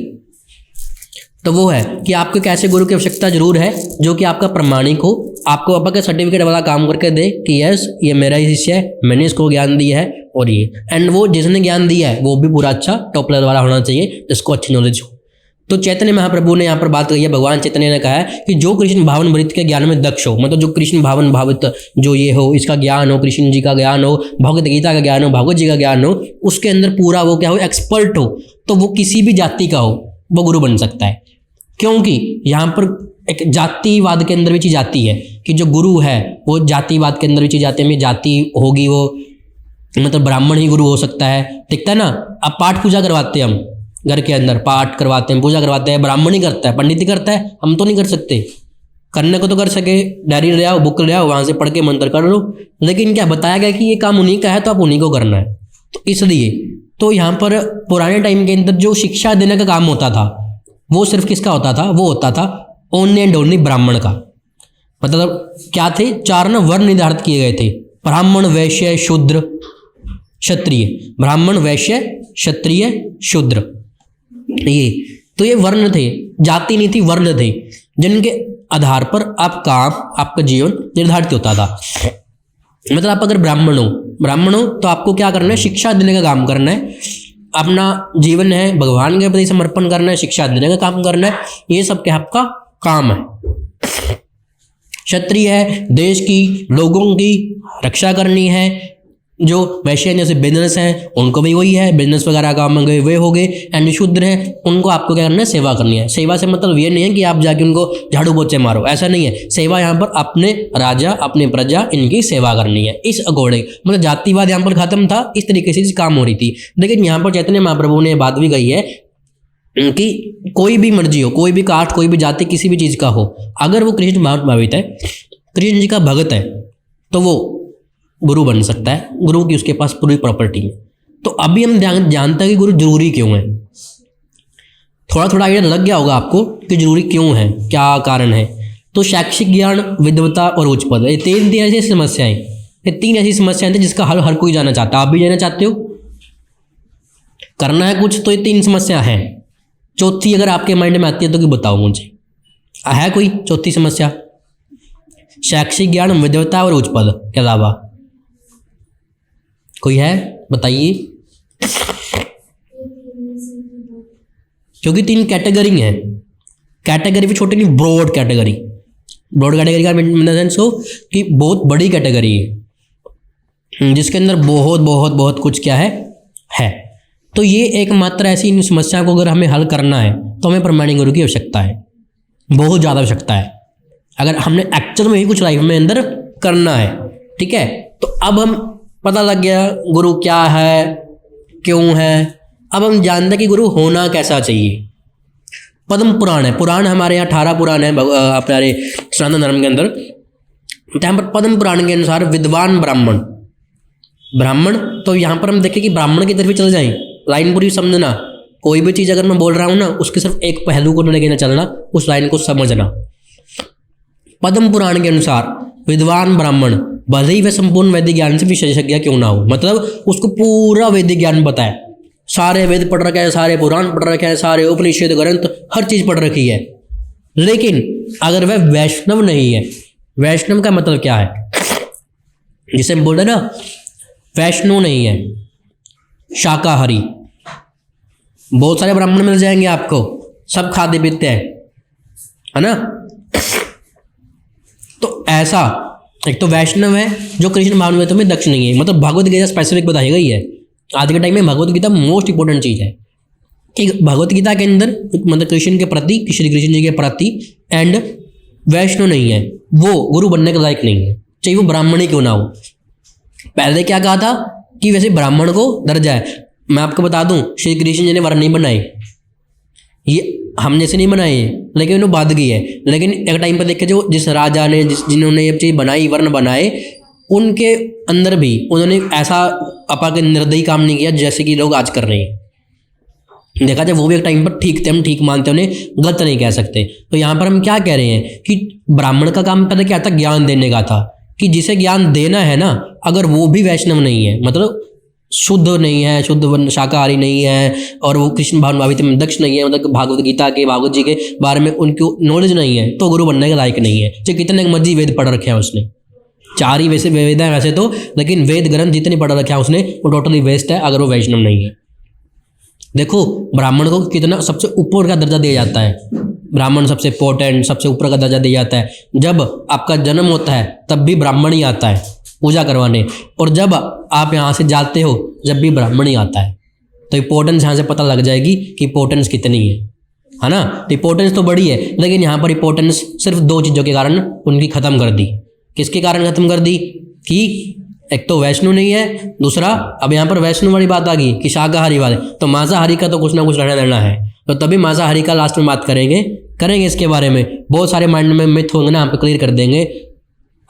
तो वो है कि आपको एक ऐसे गुरु की आवश्यकता जरूर है जो कि आपका प्रमाणिक हो, आपको आपका सर्टिफिकेट वाला काम करके दे कि यस ये मेरा ही शिष्य है, मैंने इसको ज्ञान दिया है, और ये एंड वो जिसने ज्ञान दिया है वो भी पूरा अच्छा टॉप लेवल वाला होना चाहिए, जिसको अच्छी नॉलेज हो। तो चैतन्य महाप्रभु ने यहाँ पर बात कही है, भगवान चैतन्य ने कहा है कि जो कृष्ण भावन भृत के ज्ञान में दक्ष हो, मतलब जो कृष्ण भावन भावित जो ये हो, इसका ज्ञान हो, कृष्ण जी का ज्ञान हो, भगवत गीता का ज्ञान हो, भागवत जी का ज्ञान हो, उसके अंदर पूरा वो क्या हो, एक्सपर्ट हो, तो वो किसी भी जाति का हो वो गुरु बन सकता है। क्योंकि यहाँ पर एक जातिवाद के अंदर भी चीज़ आती है कि जो गुरु है वो जातिवाद के अंदर भी चीज़ आती है, जाति होगी वो मतलब ब्राह्मण ही गुरु हो सकता है, दिखता है ना। अब पाठ पूजा करवाते हैं हम घर के अंदर, पाठ करवाते हैं, पूजा करवाते हैं, ब्राह्मण ही करता है, पंडित ही करता है, हम तो नहीं कर सकते। करने को तो कर सके, डायरी ले आओ, बुक ले आओ, वहाँ से पढ़ के मंत्र कर लो, लेकिन क्या बताया गया कि ये काम उन्हीं का है तो आप उन्हीं को करना है। तो इसलिए तो यहाँ पर पुराने टाइम के अंदर जो शिक्षा देने का काम होता था वो सिर्फ किसका होता था? वो होता था ओनली एंड ओनली ब्राह्मण का। मतलब क्या थे? 4 वर्ण निर्धारित किए गए थे, ब्राह्मण, वैश्य, शूद्र, क्षत्रिय, ब्राह्मण, वैश्य, क्षत्रिय, शूद्र। ये वर्ण थे, जाति नहीं थी, वर्ण थे, जिनके आधार पर आप काम, आपका जीवन निर्धारित होता था। मतलब आप अगर ब्राह्मण हो तो आपको क्या करना है, शिक्षा देने का काम करना है, अपना जीवन है भगवान के प्रति समर्पण करना है, शिक्षा देने का काम करना है, ये सब क्या आपका काम है। क्षत्रिय है, देश की, लोगों की रक्षा करनी है। जो वैश्य जैसे बिजनेस हैं उनको भी वही है, बिजनेस वगैरह काम में गए वे हो गए। एंड जो शूद्र है उनको आपको क्या करना है, सेवा करनी है। सेवा से मतलब ये नहीं है कि आप जाके उनको झाड़ू पोछे मारो, ऐसा नहीं है। सेवा यहाँ पर अपने राजा, अपनी प्रजा, इनकी सेवा करनी है। इस अकॉर्डिंग मतलब जातिवाद यहाँ पर खत्म था, इस तरीके से काम हो रही थी। लेकिन यहाँ पर चैतन्य महाप्रभु ने बात भी कही है कि कोई भी मर्जी हो, कोई भी कास्ट, कोई भी जाति, किसी भी चीज़ का हो, अगर वो कृष्ण भावित है, कृष्ण जी का भगत है, तो वो गुरु बन सकता है। गुरु की उसके पास पूरी प्रॉपर्टी है। तो अभी हम जानते हैं कि गुरु जरूरी क्यों है। थोड़ा थोड़ा आइडिया लग गया होगा आपको कि जरूरी क्यों है, क्या कारण है। तो शैक्षिक ज्ञान, विद्वता और उच्च पद, ये तीन ऐसी समस्याएं, ये तीन ऐसी समस्याएं थी जिसका हल हर कोई जाना चाहता है। आप भी जाना चाहते हो, करना है कुछ, तो ये तीन समस्या हैं। चौथी अगर आपके माइंड में आती है तो बताओ मुझे, है कोई चौथी समस्या? शैक्षिक ज्ञान, विद्वता और उच्च पद के अलावा कोई है? बताइए। क्योंकि तीन कैटेगरी हैं, कैटेगरी भी छोटी नहीं, ब्रॉड कैटेगरी। ब्रॉड कैटेगरी का इन द सेंस हो कि बहुत बड़ी कैटेगरी है, जिसके अंदर बहुत बहुत बहुत कुछ क्या है। तो ये एकमात्र ऐसी इन समस्या को अगर हमें हल करना है तो हमें प्रमाणिक गुरु की आवश्यकता है, बहुत ज़्यादा आवश्यकता है, अगर हमने एक्चुअल में ही कुछ लाइफ में अंदर करना है। ठीक है, तो अब हम पता लग गया गुरु क्या है, क्यों है। अब हम जानते हैं कि गुरु होना कैसा चाहिए। पद्म पुराण है, पुराण हमारे यहाँ 18 पुराण है अपने सनातन धर्म के अंदर। यहाँ पर पद्म पुराण के अनुसार विद्वान ब्राह्मण, तो यहाँ पर हम देखें कि ब्राह्मण की तरफ ही चल जाएं। लाइन पूरी समझना, कोई भी चीज़ अगर मैं बोल रहा हूँ ना, उसके सिर्फ एक पहलू को लेके ना चलना, उस लाइन को समझना। पद्म पुराण के अनुसार विद्वान ब्राह्मण भले ही वह संपूर्ण वैदिक ज्ञान से विशेषज्ञ क्यों ना हो, मतलब उसको पूरा वैदिक ज्ञान पता है, सारे वेद पढ़ रखे हैं, सारे पुराण पढ़ रखे हैं, सारे उपनिषद ग्रंथ हर चीज़ पढ़ रखी है, लेकिन अगर वह वैष्णव नहीं है। वैष्णव का मतलब क्या है, जिसे हम बोल रहे ना, वैष्णव नहीं है, शाकाहारी। बहुत सारे ब्राह्मण मिल जाएंगे आपको, सब खाते पीते हैं, है ना। तो ऐसा एक तो वैष्णव है जो कृष्ण भावनामृत में दक्ष नहीं है, मतलब भगवत गीता स्पेसिफिक बताई गई है। आज के टाइम में भगवत गीता मोस्ट इंपॉर्टेंट चीज़ है कि भगवत गीता के अंदर मतलब कृष्ण के प्रति, श्री कृष्ण जी के प्रति एंड वैष्णव नहीं है, वो गुरु बनने के लायक नहीं है, चाहे वो ब्राह्मण ही क्यों ना हो। पहले क्या कहा था कि वैसे ब्राह्मण को दर्जा है। मैं आपको बता दूं, श्री कृष्ण जी ने वर्ण नहीं बनाए, ये हम जैसे नहीं बनाए, लेकिन उन्होंने बात की है। लेकिन एक टाइम पर देखे जो जिस राजा ने जिन्होंने ये चीज़ बनाई, वर्ण बनाए, उनके अंदर भी उन्होंने ऐसा अपा के निर्दयी काम नहीं किया जैसे कि लोग आज कर रहे हैं। देखा जाए वो भी एक टाइम पर ठीक थे, हम ठीक मानते, उन्हें गलत नहीं कह सकते। तो यहाँ पर हम क्या कह रहे हैं कि ब्राह्मण का काम पहले क्या था, ज्ञान देने का था, कि जिसे ज्ञान देना है ना, अगर वो भी वैष्णव नहीं है, मतलब शुद्ध नहीं है, शुद्ध शाकाहारी नहीं है, और वो कृष्ण भावनामृत में दक्ष नहीं है, मतलब भागवत गीता के, भागवत जी के बारे में उनको नॉलेज नहीं है, तो गुरु बनने के लायक नहीं है। चाहे कितने मर्जी वेद पढ़ रखे हैं उसने, 4 ही वैसे वेद हैं वैसे तो, लेकिन वेद ग्रंथ जितने पढ़ रखे हैं उसने, वो टोटली वेस्ट है अगर वो वैष्णव नहीं है। देखो ब्राह्मण को कितना सबसे ऊपर का दर्जा दिया जाता है, ब्राह्मण सबसे इंपॉर्टेंट, सबसे ऊपर का दर्जा दिया जाता है। जब आपका जन्म होता है तब भी ब्राह्मण ही आता है पूजा करवाने, और जब आप यहाँ से जाते हो जब भी ब्राह्मण ही आता है। तो इंपॉर्टेंस यहाँ से पता लग जाएगी कि इंपॉर्टेंस कितनी है ना। तो इंपॉर्टेंस तो बड़ी है, लेकिन यहाँ पर इंपॉर्टेंस सिर्फ 2 चीज़ों के कारण उनकी ख़त्म कर दी। किसके कारण ख़त्म कर दी? कि एक तो वैष्णव नहीं है, दूसरा अब यहाँ पर वैष्णव वाली बात आ गई कि शाकाहारी वाले, तो मांसाहारी का तो कुछ ना कुछ लेना देना है। तो तभी मांसाहारी का लास्ट में बात करेंगे इसके बारे में। बहुत सारे माइंड में मिथ होंगे ना, यहाँ पे क्लियर कर देंगे।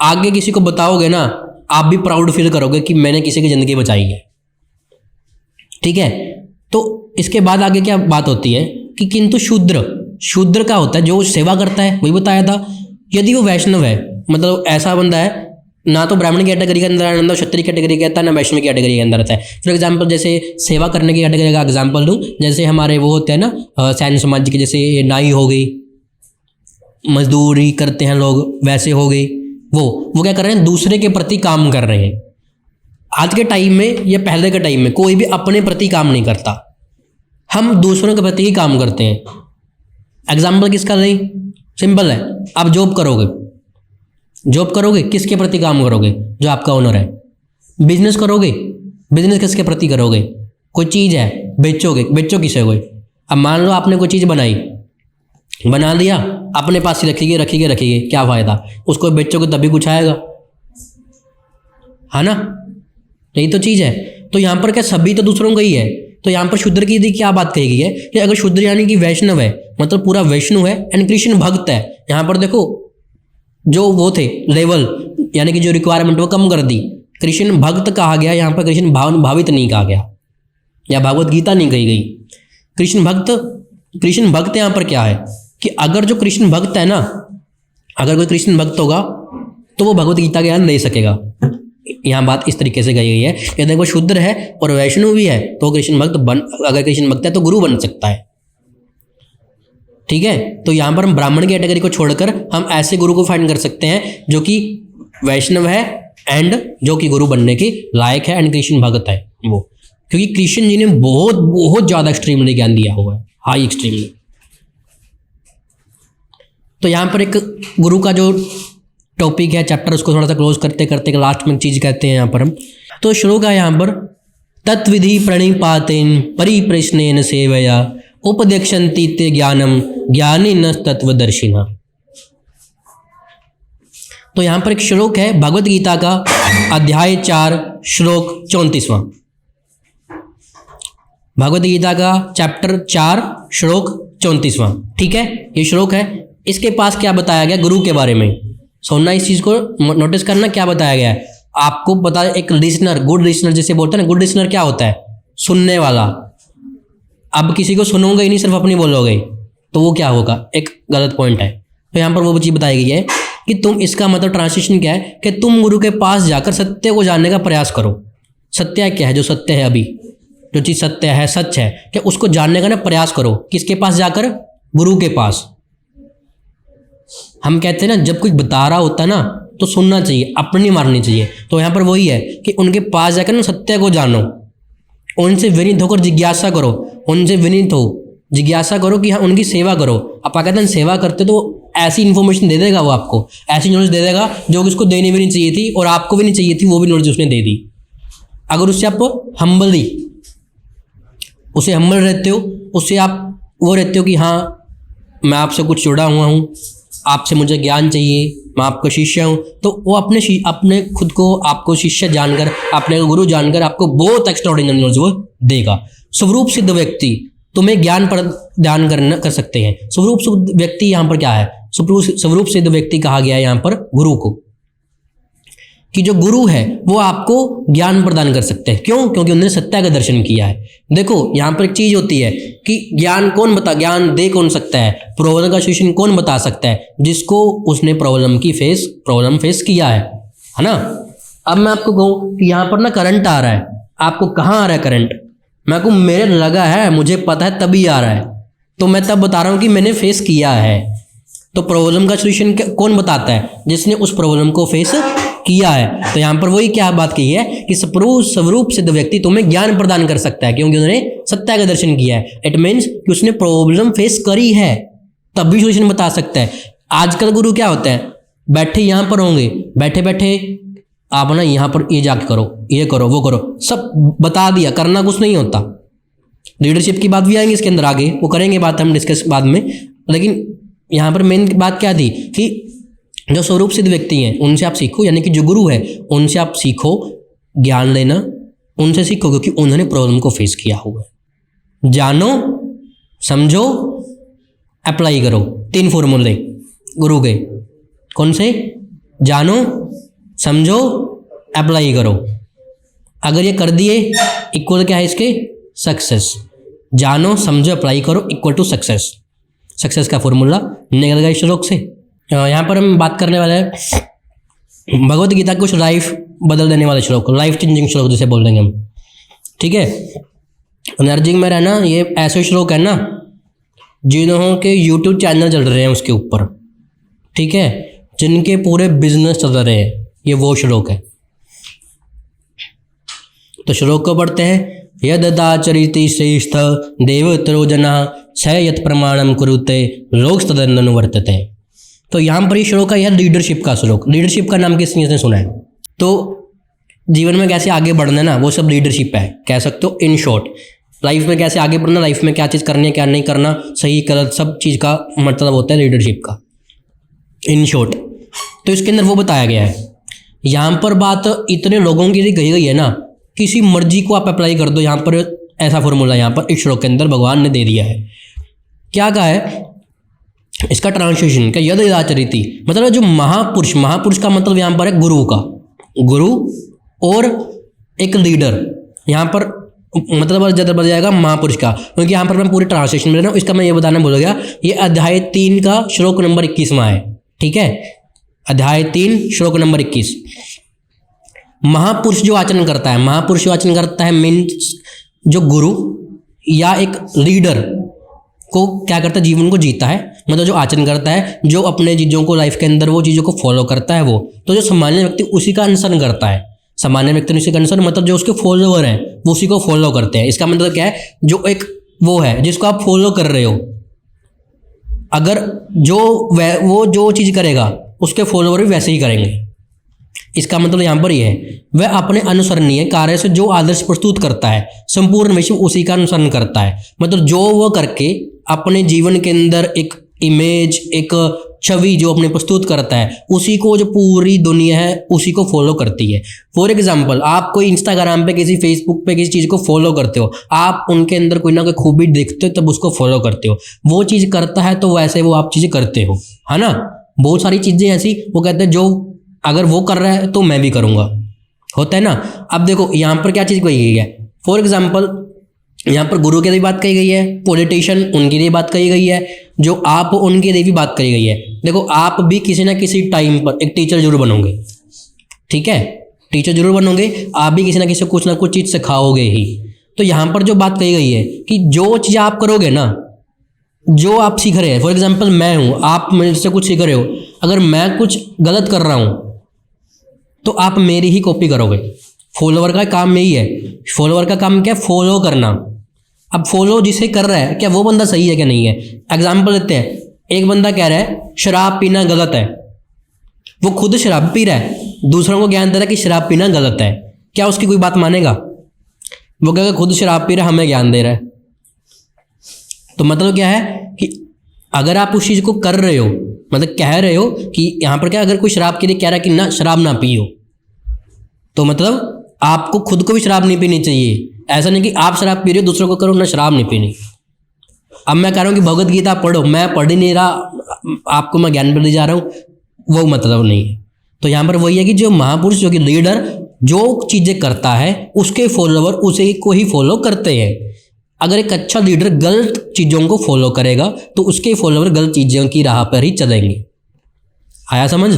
आगे किसी को बताओगे ना, आप भी प्राउड फील करोगे कि मैंने किसी की ज़िंदगी बचाई है। ठीक है, तो इसके बाद आगे क्या बात होती है कि किंतु शूद्र का होता है जो सेवा करता है, वही बताया था। यदि वो वैष्णव है, मतलब ऐसा बंदा है ना तो ब्राह्मण की कैटेगरी के अंदर आता है, ना क्षत्रिय कैटेगरी के आता है, ना वैष्णव कैटेगरी के अंदर आता है। फॉर एग्जाम्पल जैसे सेवा करने की कैटेगरी का एग्जाम्पल दूँ, जैसे हमारे वो होते हैं ना सैन्य समाज के, जैसे नाई हो गई, मजदूरी करते हैं लोग, वैसे हो गई, वो क्या कर रहे हैं, दूसरे के प्रति काम कर रहे हैं। आज के टाइम में या पहले के टाइम में कोई भी अपने प्रति काम नहीं करता, हम दूसरों के प्रति ही काम करते हैं। एग्जाम्पल किसका नहीं, सिंपल है, आप जॉब करोगे किसके प्रति काम करोगे, जो आपका ओनर है। बिजनेस करोगे, बिजनेस किसके प्रति करोगे, कोई चीज़ है बेचो किसे कोई। अब मान लो आपने कोई चीज़ बना दिया, अपने पास ही रखिए, क्या फ़ायदा, उसको बेचोगे तभी कुछ आएगा, है ना। यही तो चीज़ है। तो यहाँ पर क्या सभी तो दूसरों का ही है। तो यहाँ पर शूद्र की यदि क्या बात कही गई है कि अगर शूद्र यानी कि वैष्णव है, मतलब पूरा वैष्णव है एंड कृष्ण भक्त है। यहाँ पर देखो जो वो थे लेवल, यानी कि जो रिक्वायरमेंट वो कम कर दी, कृष्ण भक्त कहा गया, यहाँ पर कृष्ण भावित नहीं कहा गया, या भागवत गीता नहीं कही गई। कृष्ण भक्त यहाँ पर क्या है कि अगर जो कृष्ण भक्त है ना, अगर कोई कृष्ण भक्त होगा तो वो भगवत गीता ज्ञान दे सकेगा। यहाँ बात इस तरीके से कही गई है कि अगर वो शूद्र है और वैष्णव भी है तो कृष्ण भक्त अगर कृष्ण भक्त है तो गुरु बन सकता है। ठीक है, तो यहाँ पर हम ब्राह्मण की कैटेगरी को छोड़कर हम ऐसे गुरु को फाइंड कर सकते हैं जो कि वैष्णव है एंड जो कि गुरु बनने के लायक है एंड कृष्ण भक्त है वो, क्योंकि कृष्ण जी ने बहुत बहुत ज़्यादा एक्सट्रीमली ज्ञान दिया हुआ है, हाई एक्सट्रीमली। तो यहाँ पर एक गुरु का जो टॉपिक है चैप्टर, उसको थोड़ा सा क्लोज करते करते लास्ट में चीज़ कहते हैं यहाँ पर हम। तो श्लोक है यहाँ पर, तत्विधि प्रणिपातेन परिप्रश्नेन सेवया उपदेक्षन्ति ते ज्ञानम ज्ञानिनः तत्वदर्शिनः। तो यहाँ पर एक श्लोक है भगवत गीता का अध्याय 4 श्लोक 34वां, भगवत गीता का चैप्टर 4 श्लोक 34वां। ठीक है, ये श्लोक है। इसके पास क्या बताया गया गुरु के बारे में, सुनना, इस चीज़ को नोटिस करना, क्या बताया गया है आपको पता है। एक लिसनर, गुड लिसनर जिसे बोलते हैं ना, गुड लिसनर क्या होता है, सुनने वाला। अब किसी को सुनोगे ही नहीं, सिर्फ अपनी बोलोगे तो वो क्या होगा, एक गलत पॉइंट है। तो यहाँ पर वो चीज़ बताई गई है कि तुम, इसका मतलब ट्रांसलेशन क्या है कि तुम गुरु के पास जाकर सत्य को जानने का प्रयास करो। सत्य क्या है, जो सत्य है, अभी जो चीज़ सत्य है, सच है, कि उसको जानने का ना प्रयास करो। किसके पास जाकर, गुरु के पास। हम कहते हैं ना जब कोई बता रहा होता है ना तो सुनना चाहिए, अपनी मारनी चाहिए। तो यहाँ पर वही है कि उनके पास जाकर ना सत्य को जानो, उनसे विनीत होकर जिज्ञासा करो, उनसे विनीत हो जिज्ञासा करो कि हाँ उनकी सेवा करो। आप कहते हैं सेवा करते तो ऐसी इन्फॉर्मेशन दे देगा वो आपको, ऐसी नॉलेज दे देगा जो उसको देनी भी नहीं चाहिए थी और आपको भी नहीं चाहिए थी, वो भी नॉलेज उसने दे दी। अगर उससे आप हम्बल रहते हो, उससे आप वो रहते हो कि हाँ मैं आपसे कुछ जुड़ा हुआ हूँ, आपसे मुझे ज्ञान चाहिए, मैं आपका शिष्य हूँ, तो वो अपने खुद को आपको शिष्य जानकर, अपने गुरु जानकर आपको बहुत एक्स्ट्राऑर्डिनरी नॉलेज वो देगा। स्वरूप सिद्ध व्यक्ति तुम्हें ज्ञान प्रदान कर सकते हैं। स्वरूप सिद्ध व्यक्ति यहाँ पर क्या है, स्वरूप सिद्ध व्यक्ति कहा गया है यहाँ पर गुरु को, कि जो गुरु है वो आपको ज्ञान प्रदान कर सकते हैं। क्यों? क्योंकि उन्होंने सत्य का दर्शन किया है। देखो यहाँ पर एक चीज होती है कि ज्ञान दे कौन सकता है, प्रॉब्लम का सोल्यूशन कौन बता सकता है, जिसको उसने प्रॉब्लम फेस किया है ना। अब मैं आपको कहूँ कि यहाँ पर ना करंट आ रहा है, आपको कहाँ आ रहा है करंट, मैं को मेरे लगा है, मुझे पता है तभी आ रहा है, तो मैं तब बता रहा हूँ कि मैंने फेस किया है। तो प्रॉब्लम का सोल्यूशन कौन बताता है, जिसने उस प्रॉब्लम को फेस किया है। तो यहाँ पर वही क्या बात कही है कि स्वरूप सिद्ध व्यक्ति तुम्हें ज्ञान प्रदान कर सकता है, क्योंकि उन्होंने सत्य का दर्शन किया है। इट मीन्स कि उसने प्रॉब्लम फेस करी है, तब भी सोल्यूशन बता सकता है। आजकल गुरु क्या होता है, बैठे यहाँ पर होंगे, बैठे बैठे आप ना यहाँ पर ये जाके करो, ये करो, वो करो, सब बता दिया, करना कुछ नहीं होता। लीडरशिप की बात भी आएंगे इसके अंदर आगे, वो करेंगे बात हम डिस्कस बाद में। लेकिन यहाँ पर मेन बात क्या थी कि जो स्वरूप सिद्ध व्यक्ति हैं उनसे आप सीखो, यानी कि जो गुरु है उनसे आप सीखो ज्ञान लेना, उनसे सीखो, क्योंकि उन्होंने प्रॉब्लम को फेस किया हुआ है। जानो, समझो, अप्लाई करो, 3 फॉर्मूले गुरु के। कौन से? जानो, समझो, अप्लाई करो। अगर ये कर दिए इक्वल क्या है इसके, सक्सेस। जानो, समझो, अप्लाई करो इक्वल टू सक्सेस। सक्सेस का फॉर्मूला निकल गया इस श्लोक से। यहाँ पर हम बात करने वाले हैं भगवत गीता कुछ लाइफ बदल देने वाले श्लोक, लाइफ चेंजिंग श्लोक जिसे बोल देंगे हम, ठीक है। एनर्जी में रहना, ये ऐसे श्लोक है ना जिन्हों के यूट्यूब चैनल चल रहे हैं उसके ऊपर, ठीक है, जिनके पूरे बिजनेस चल रहे हैं, ये वो श्लोक है। तो श्लोक को पढ़ते हैं। यदाचरिति श्रेष्ठ देवतरो जना स यत् प्रमाणम कुरुते लोक तदनुवर्तते। तो यहाँ पर ये श्लोक है, यह लीडरशिप का श्लोक। लीडरशिप का नाम किसने सुना है? तो जीवन में कैसे आगे बढ़ना है ना, वो सब लीडरशिप है, कह सकते हो। इन शॉर्ट, लाइफ में कैसे आगे बढ़ना, लाइफ में क्या चीज़ करनी है क्या नहीं करना, सही गलत, सब चीज़ का मतलब होता है लीडरशिप का, इन शॉर्ट। तो इसके अंदर वो बताया गया है। यहाँ पर बात इतने लोगों के लिए कही गई है ना, किसी मर्जी को आप अप्लाई कर दो। यहाँ पर ऐसा फॉर्मूला यहाँ पर इस श्लोक के अंदर भगवान ने दे दिया है। क्या कहा है इसका ट्रांसलेशन? क्या यद आचरिति मतलब जो महापुरुष, महापुरुष का मतलब यहाँ पर है गुरु का, गुरु और एक लीडर। यहाँ पर मतलब ज़्यादा बढ़ जाएगा महापुरुष का, क्योंकि यहाँ पर मैं पूरी ट्रांसलेशन में रहा हूँ। इसका मैं ये बताना भूल गया, ये अध्याय 3 का श्लोक नंबर 21वां है, ठीक है। अध्याय 3 श्लोक नंबर 21। महापुरुष जो आचरण करता है, महापुरुष जो आचरण करता है मीन्स जो गुरु या एक लीडर को क्या करता है, जीवन को जीता है, मतलब जो आचरण करता है, जो अपने चीज़ों को लाइफ के अंदर वो चीज़ों को फॉलो करता है, वो तो जो सामान्य व्यक्ति उसी का अनुसरण करता है। सामान्य व्यक्ति उसी का अनुसरण मतलब जो उसके फॉलोवर हैं वो उसी को फॉलो करते हैं। इसका मतलब क्या है, जो एक वो है जिसको आप फॉलो कर रहे हो, अगर वो जो चीज़ करेगा उसके फॉलोवर भी वैसे ही करेंगे। इसका मतलब यहाँ पर यह है, वह अपने अनुसरणीय कार्य से जो आदर्श प्रस्तुत करता है संपूर्ण विश्व उसी का अनुसरण करता है। मतलब जो वो करके अपने जीवन के अंदर एक इमेज, एक छवि जो अपने प्रस्तुत करता है, उसी को जो पूरी दुनिया है उसी को फॉलो करती है। फॉर एग्जाम्पल, आप कोई इंस्टाग्राम पे, किसी फेसबुक पे किसी चीज़ को फॉलो करते हो, आप उनके अंदर कोई ना कोई खूबी देखते हो तब उसको फॉलो करते हो। वो चीज़ करता है तो वैसे वो आप चीज़ें करते हो, है ना। बहुत सारी चीज़ें ऐसी वो कहते हैं जो अगर वो कर रहा है तो मैं भी करूँगा, होता है ना। अब देखो यहाँ पर क्या चीज़ कही गई है। फॉर एग्जाम्पल, यहाँ पर गुरु के लिए बात कही गई है, पॉलिटिशियन उनके लिए बात कही गई है, जो आप उनके लिए भी बात कही गई है। देखो, आप भी किसी ना किसी टाइम पर एक टीचर जरूर बनोगे, ठीक है, टीचर जरूर बनोगे, आप भी किसी ना किसी कुछ ना कुछ चीज़ सिखाओगे ही। तो यहाँ पर जो बात कही गई है कि जो चीज़ आप करोगे ना, जो आप सीख रहे हैं, फॉर एग्जाम्पल मैं हूँ, आप मेरे से कुछ सीख रहे हो, अगर मैं कुछ गलत कर रहा हूँ तो आप मेरी ही कॉपी करोगे। फॉलोवर का काम यही है, फॉलोवर का काम क्या है, फॉलो करना। अब फॉलो जिसे कर रहा है, क्या वो बंदा सही है क्या नहीं है। एग्जाम्पल लेते हैं, एक बंदा कह रहा है शराब पीना गलत है, वो खुद शराब पी रहा है, दूसरों को ज्ञान दे रहा है कि शराब पीना गलत है, क्या उसकी कोई बात मानेगा? वो कहेगा खुद शराब पी रहा है, हमें ज्ञान दे रहा है। तो मतलब क्या है कि अगर आप उस चीज़ को कर रहे हो, मतलब कह रहे हो कि यहाँ पर क्या, अगर कोई शराब के लिए कह रहा है कि ना शराब ना पियो, तो मतलब आपको खुद को भी शराब नहीं पीनी चाहिए। ऐसा नहीं कि आप शराब पी रहे हो दूसरों को करो ना शराब नहीं पीनी। अब मैं कह रहा हूँ कि भगवत गीता पढ़ो, मैं पढ़ ही नहीं रहा, आपको मैं ज्ञान दे जा रहा हूँ, वो मतलब नहीं है। तो यहाँ पर वही है कि जो महापुरुष, जो कि लीडर जो चीज़ें करता है उसके फॉलोवर उसे को ही फॉलो करते हैं। अगर एक अच्छा लीडर गलत चीज़ों को फॉलो करेगा तो उसके फॉलोवर गलत चीज़ों की राह पर ही चलेंगे। आया समझ?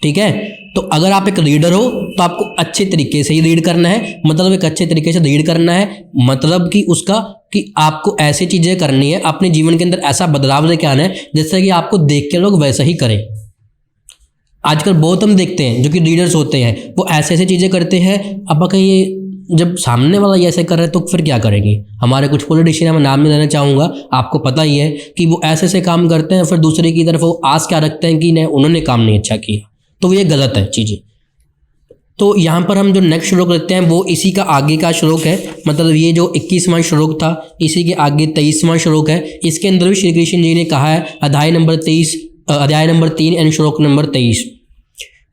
ठीक है। तो अगर आप एक लीडर हो तो आपको अच्छे तरीके से ही लीड करना है, मतलब एक अच्छे तरीके से लीड करना है, मतलब कि उसका कि आपको ऐसी चीज़ें करनी है, अपने जीवन के अंदर ऐसा बदलाव लेके आना है जिससे कि आपको देख के लोग वैसा ही करें। आजकल बहुत हम देखते हैं जो कि लीडर्स होते हैं वो ऐसे ऐसे चीज़ें करते हैं, अब कहीं जब सामने वाला ये ऐसे कर रहा है तो फिर क्या करेंगे। हमारे कुछ पॉलिटिशियन, मैं नाम नहीं लेना चाहूँगा, आपको पता ही है कि वो ऐसे ऐसे काम करते हैं, फिर दूसरे की तरफ वो आस क्या रखते हैं कि नहीं उन्होंने काम नहीं अच्छा किया, तो ये गलत है चीज़ें। तो यहाँ पर हम जो नेक्स्ट श्लोक लेते हैं वो इसी का आगे का श्लोक है, मतलब ये जो 21वां श्लोक था इसी के आगे 23वां श्लोक है। इसके अंदर भी श्री कृष्ण जी ने कहा है, अध्याय नंबर 3 एंड श्लोक नंबर 23,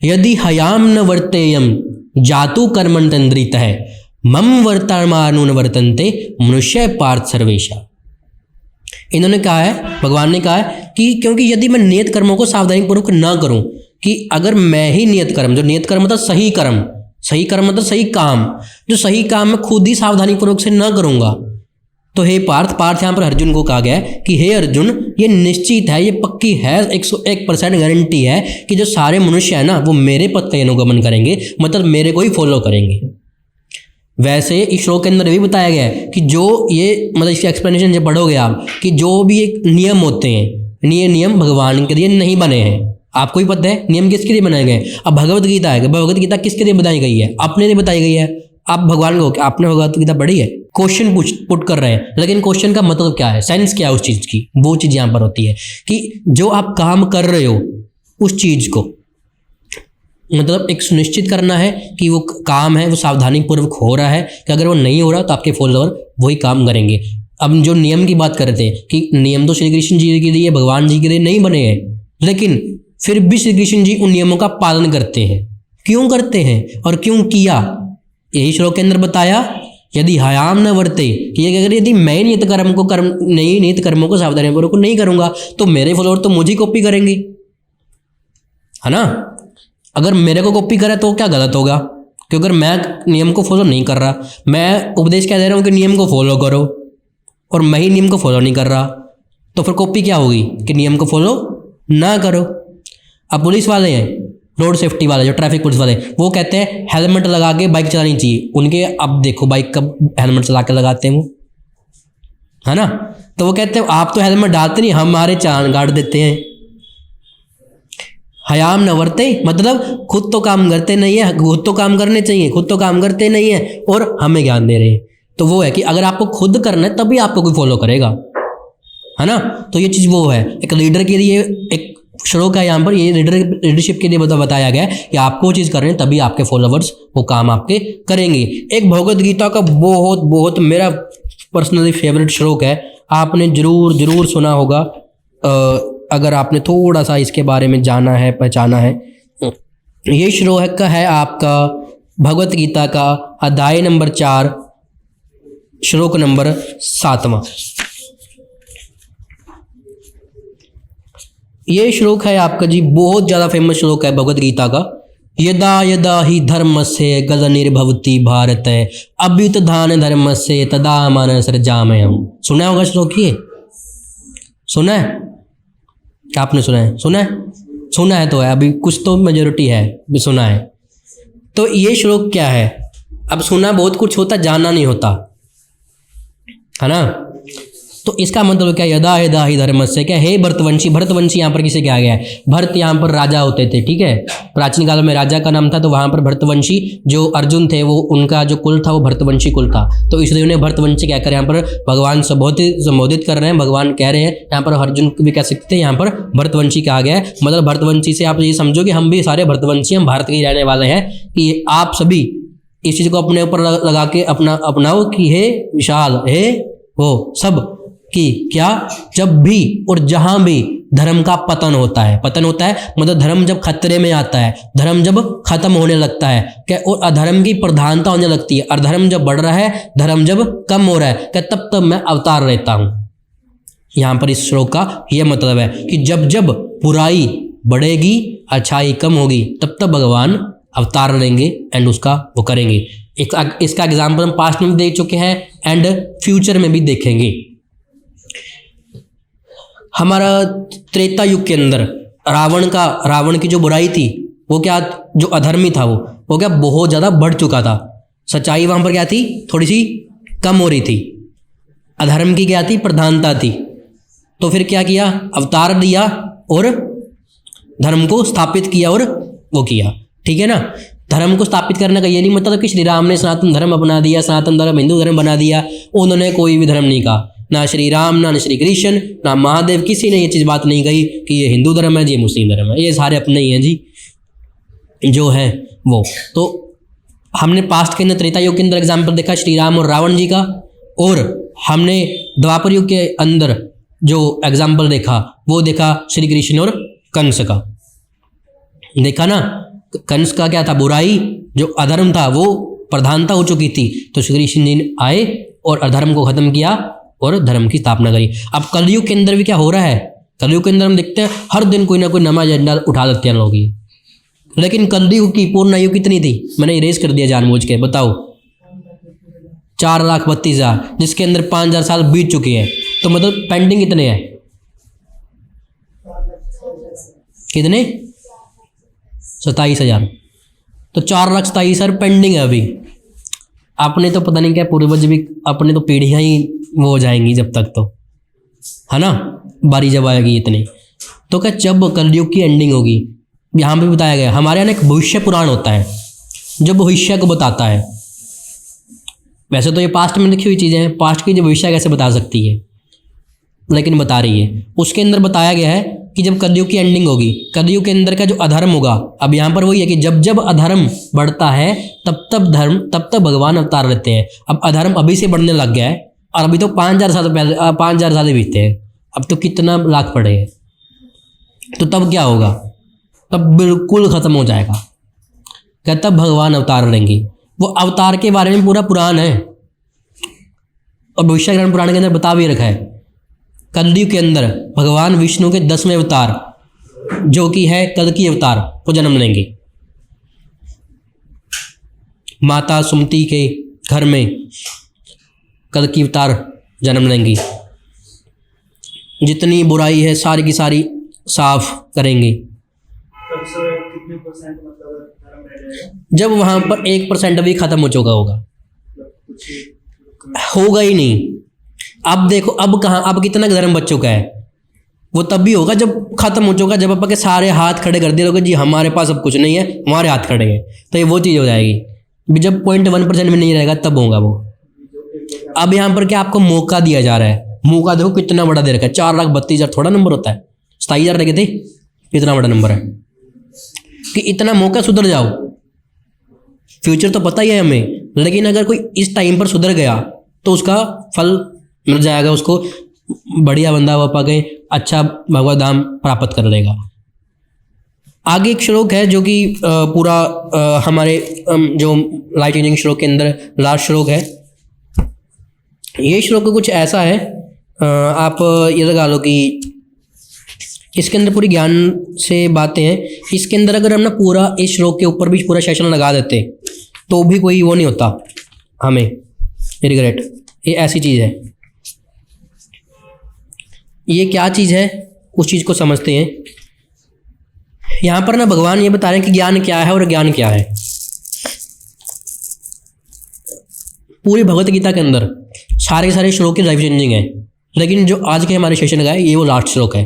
यदि हयाम न वर्तेयम जातु कर्मण तंद्रित है मम वर्तमानुन वर्तन्ते मनुष्य पार्थ सर्वेशा। इन्होंने कहा है, भगवान ने कहा है कि क्योंकि यदि मैं नियत कर्मों को सावधानीपूर्वक ना करूं, कि अगर मैं ही नियत कर्म, जो नियत कर्म मतलब सही कर्म, सही कर्म मतलब सही काम, जो सही काम मैं खुद ही सावधानीपूर्वक से ना करूंगा तो हे पार्थ, पार्थ यहाँ पर अर्जुन को कहा गया है कि हे अर्जुन, ये निश्चित है, ये पक्की है, 101% गारंटी है कि जो सारे मनुष्य है ना वो मेरे पथ का अनुगमन करेंगे, मतलब मेरे को ही फॉलो करेंगे। वैसे इस श्लोक के अंदर भी बताया गया है कि जो ये मतलब इसकी एक्सप्लेनेशन जब पढ़ोगे आप कि जो भी एक नियम होते हैं, ये नियम भगवान के लिए नहीं बने हैं। आपको ही पता है नियम किसके लिए बनाए गए। अब भगवत गीता है, भगवत गीता किसके लिए बनाई गई है? अपने लिए बताई गई है। आप भगवान को, आपने भगवत गीता पढ़ी है? क्वेश्चन पुट कर रहे हैं, लेकिन क्वेश्चन का मतलब क्या है, सेंस क्या है उस चीज़ की, वो चीज़ यहाँ पर होती है कि जो आप काम कर रहे हो उस चीज़ को मतलब एक सुनिश्चित करना है कि वो काम है वो सावधानी पूर्वक हो रहा है, कि अगर वो नहीं हो रहा तो आपके फॉलोअर वही काम करेंगे। अब जो नियम की बात करते हैं कि नियम तो श्री कृष्ण जी के लिए, भगवान जी के लिए नहीं बने हैं, लेकिन फिर भी श्री कृष्ण जी उन नियमों का पालन करते हैं। क्यों करते हैं और क्यों किया, यही श्लोक के अंदर बताया। यदि हयाम न वर्ते, कि अगर यदि मैं नियत कर्मों को सावधानीपूर्वक को नहीं करूंगा तो मेरे फॉलोअर तो मुझे कॉपी करेंगे, है ना। अगर मेरे को कॉपी करे तो क्या गलत होगा, क्योंकि अगर मैं नियम को फॉलो नहीं कर रहा, मैं उपदेश क्या दे रहा हूँ कि नियम को फॉलो करो, और मैं ही नियम को फॉलो नहीं कर रहा, तो फिर कॉपी क्या होगी कि नियम को फॉलो ना करो। अब पुलिस वाले हैं, रोड सेफ्टी वाले, जो ट्रैफिक पुलिस वाले, वो कहते हैं हेलमेट लगा के बाइक चलानी चाहिए उनके। अब देखो बाइक कब हेलमेट चला के लगाते हैं वो, है ना। तो वो कहते हैं आप तो हेलमेट डालते नहीं, हमारे चालान काट देते हैं। हयाम न वर्ते मतलब खुद तो काम करते नहीं है, खुद तो काम करने चाहिए, खुद तो काम करते नहीं है और हमें ज्ञान दे रहे हैं। तो वो है कि अगर आपको खुद करना है तभी आपको कोई फॉलो करेगा, है ना। तो ये चीज़ वो है, एक लीडर के लिए एक श्लोक है यहाँ पर, ये लीडरशिप के लिए बताया गया है कि आपको वो चीज़ कर रहे हैं तभी आपके फॉलोवर्स वो काम आपके करेंगे। एक भगवत गीता का बहुत बहुत मेरा पर्सनली फेवरेट श्लोक है, आपने जरूर सुना होगा अगर आपने थोड़ा सा इसके बारे में जाना है, पहचाना है। ये श्लोक है आपका भगवत गीता का अध्याय नंबर 4 श्लोक नंबर 7वां। ये श्लोक है आपका जी, बहुत ज़्यादा फेमस श्लोक है भगवत गीता का। यदा यदा ही धर्मस्य ग्लानिर्भवति भारत अभ्युत्थान धर्मस्य तदा मानव सृजाम्यहम्। सुना होगा श्लोक, ये सुना है आपने? सुना है तो है, अभी कुछ तो मेजोरिटी है भी सुना है। तो ये श्लोक क्या है, अब सुना बहुत कुछ होता, जाना नहीं होता, है ना। तो इसका मतलब क्या, यदा यदा ही धर्मस्य, क्या हे भरतवंशी। भरतवंशी यहाँ पर किसे कहा गया है? भरत यहाँ पर राजा होते थे, ठीक है, प्राचीन काल में राजा का नाम था। तो वहाँ पर भरतवंशी जो अर्जुन थे वो उनका जो कुल था वो भरतवंशी कुल था, तो इसलिए उन्हें भरतवंशी कहकर यहाँ पर भगवान संबोधित कर रहे हैं। भगवान कह रहे हैं यहाँ पर अर्जुन भी कह सकते हैं, यहाँ पर भरतवंशी कहा गया है। मतलब भरतवंशी से आप ये समझो कि हम भी सारे भरतवंशी, हम भारत के ही रहने वाले हैं, कि आप सभी इस चीज़ को अपने ऊपर लगा के अपनाओ कि हे विशाल, हे वो सब कि क्या, जब भी और जहां भी धर्म का पतन होता है मतलब धर्म जब खतरे में आता है, धर्म जब खत्म होने लगता है क्या, और अधर्म की प्रधानता होने लगती है, और धर्म जब बढ़ रहा है, धर्म जब कम हो रहा है, क्या तब मैं अवतार रहता हूं। यहां पर इस श्लोक का यह मतलब है कि जब जब बुराई बढ़ेगी, अच्छाई कम होगी, तब तब भगवान अवतार लेंगे एंड उसका वो करेंगे। इसका एग्जाम्पल हम पास्ट में भी देख चुके हैं एंड फ्यूचर में भी देखेंगे। हमारा त्रेता युग के अंदर रावण की जो बुराई थी वो क्या, जो अधर्मी था वो क्या बहुत ज़्यादा बढ़ चुका था। सच्चाई वहाँ पर क्या थी, थोड़ी सी कम हो रही थी, अधर्म की क्या थी, प्रधानता थी। तो फिर क्या किया, अवतार दिया और धर्म को स्थापित किया और वो किया, ठीक है ना। धर्म को स्थापित करने का ये नहीं मतलब कि श्री राम ने सनातन धर्म अपना दिया, सनातन धर्म हिंदू धर्म बना दिया। उन्होंने कोई भी धर्म नहीं कहा, ना श्री राम, ना श्री कृष्ण, ना महादेव, किसी ने ये चीज़ बात नहीं कही कि ये हिंदू धर्म है, ये मुस्लिम धर्म है, ये सारे अपने ही हैं जी जो है वो। तो हमने पास्ट के अंदर त्रेता युग के अंदर एग्जाम्पल देखा श्री राम और रावण जी का, और हमने द्वापर युग के अंदर जो एग्जाम्पल देखा वो देखा श्री कृष्ण और कंस का। देखा ना, कंस का क्या था, बुराई, जो अधर्म था वो प्रधानता हो चुकी थी, तो श्री कृष्ण जी आए और अधर्म को खत्म किया और धर्म की स्थापना करी। अब कलयुग के अंदर भी क्या हो रहा है, कलयुग के अंदर हम देखते हैं हर दिन कोई ना कोई नया एजेंडा उठा देते हैं लोग। लेकिन कलयुग की पूर्ण आयु कितनी थी, मैंने इरेज कर दिया जानबूझ के, बताओ 4,32,000, जिसके अंदर 5,000 साल बीत चुके हैं। तो मतलब पेंडिंग कितने हैं, कितने, 27,000। तो 4,27,000 पेंडिंग है अभी। अपने तो पता नहीं क्या पूर्वज भी, अपने तो पीढ़ियाँ ही वो हो जाएंगी जब तक, तो है ना, बारी जब आएगी इतनी। तो क्या जब कलयुग की एंडिंग होगी, यहाँ पे बताया गया, हमारे यहाँ एक भविष्य पुराण होता है जो भविष्य को बताता है। वैसे तो ये पास्ट में लिखी हुई चीज़ें हैं, पास्ट की जो भविष्य कैसे बता सकती है, लेकिन बता रही है। उसके अंदर बताया गया है कि जब कलयुग की एंडिंग होगी, कलयुग के अंदर का जो अधर्म होगा, अब यहाँ पर वही है कि जब जब अधर्म बढ़ता है तब तब भगवान अवतार लेते हैं। अब अधर्म अभी से बढ़ने लग गया है और अभी तो 5,000 साल पहले, 5,000 साल बीते हैं, अब तो कितना लाख पड़े हैं। तो तब क्या होगा, तब बिल्कुल ख़त्म हो जाएगा। क्या तब भगवान अवतार लेंगे। वो अवतार के बारे में पूरा पुराण है और भविष्य ग्रहण पुराण के अंदर बता भी रखा है। कलयुग के अंदर भगवान विष्णु के 10वें अवतार जो कि है कल्कि अवतार को जन्म लेंगे। माता सुमति के घर में कल्कि अवतार जन्म लेंगी। जितनी बुराई है सारी की सारी साफ करेंगे। कितने परसेंट मतलब धर्म रह जाएगा? जब वहां पर 1% भी खत्म हो चुका होगा, होगा ही नहीं। अब देखो, अब कहाँ, अब कितना धर्म बच चुका है। वो तब भी होगा जब खत्म हो चुका, जब अपन के सारे हाथ खड़े कर दिए लोग, जी हमारे पास अब कुछ नहीं है, हमारे हाथ खड़े हैं। तो ये वो चीज़ हो जाएगी। जब 0.1% में नहीं रहेगा तब होगा वो। अब यहाँ पर क्या आपको मौका दिया जा रहा है। मौका देखो कितना बड़ा दे रखा है। 4,32,000 थोड़ा नंबर होता है, 27,000 रखे थे, कितना बड़ा नंबर है कि इतना मौका सुधर जाओ। फ्यूचर तो पता ही है हमें, लेकिन अगर कोई इस टाइम पर सुधर गया तो उसका फल मिल जाएगा, उसको बढ़िया बंदा वापा गए, अच्छा भगवत धाम प्राप्त कर लेगा। आगे एक श्लोक है जो कि पूरा हमारे जो लाइफ चेंजिंग श्लोक के अंदर लास्ट श्लोक है। ये श्लोक कुछ ऐसा है, आप ये लगा लो कि इसके अंदर पूरी ज्ञान से बातें हैं। इसके अंदर अगर हम ना पूरा इस श्लोक के ऊपर भी पूरा सेशन लगा देते तो भी कोई वो नहीं होता हमें रिग्रेट। ये ऐसी चीज़ है। ये क्या चीज़ है, उस चीज़ को समझते हैं। यहाँ पर ना भगवान ये बता रहे हैं कि ज्ञान क्या है और ज्ञान क्या है। पूरी भगवत गीता के अंदर सारे सारे श्लोक की लाइफ चेंजिंग है, लेकिन जो आज के हमारे सेशन का है ये वो लास्ट श्लोक है।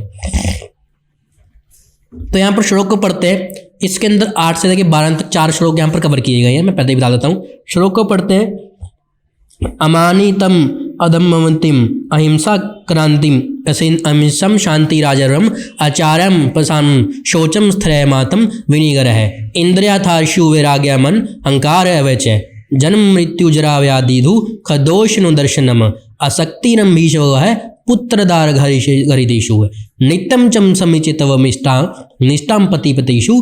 तो यहाँ पर श्लोक को पढ़ते हैं। इसके अंदर 8 से लेकर 12 तक 4 श्लोक यहाँ पर कवर किए गए हैं। मैं पहले ही बता देता हूँ। श्लोक को पढ़ते हैं। अमानितम अधम्मवंतिम अहिंसा क्रांतिम असिन अमिषम शांति राजरम आचार्यम पसाम शोचम स्त्रयमातम विनिग्रह इंद्रियाथार्षु वैराग्य मन अहंकार अवच जन्म मृत्यु जरा व्याधिधु खदोषनु दर्शनम असक्तिरम भीषव है पुत्रदार घरिदेशु नित्यम चम समिचितवमिष्टा निष्ठाम पतिपतिषु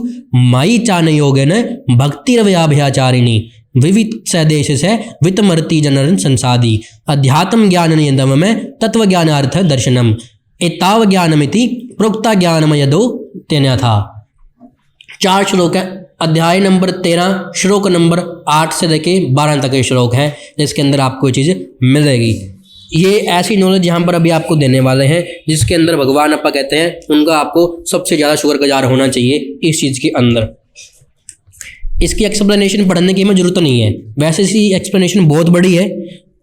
माई चान योगेन भक्तिरव्याभ्याचारिणी विविध सदेश से वितमर्ति जनरन संसादी अध्यात्म ज्ञान नियंतम में तत्व ज्ञानार्थ दर्शनम एताव ज्ञानमिति प्रोक्ता ज्ञानमयदो तेना था। 4 श्लोक है। अध्याय नंबर 13 श्लोक नंबर 8 से लेके 12 तक के श्लोक हैं, जिसके अंदर आपको चीज़ मिलेगी। ये ऐसी नॉलेज यहाँ पर अभी आपको देने वाले हैं जिसके अंदर भगवान अपा कहते हैं उनका आपको सबसे ज़्यादा शुक्रगुजार होना चाहिए इस चीज़ के अंदर। इसकी एक्सप्लेनेशन पढ़ने की हमें जरूरत नहीं है। वैसे इसकी एक्सप्लेनेशन बहुत बड़ी है,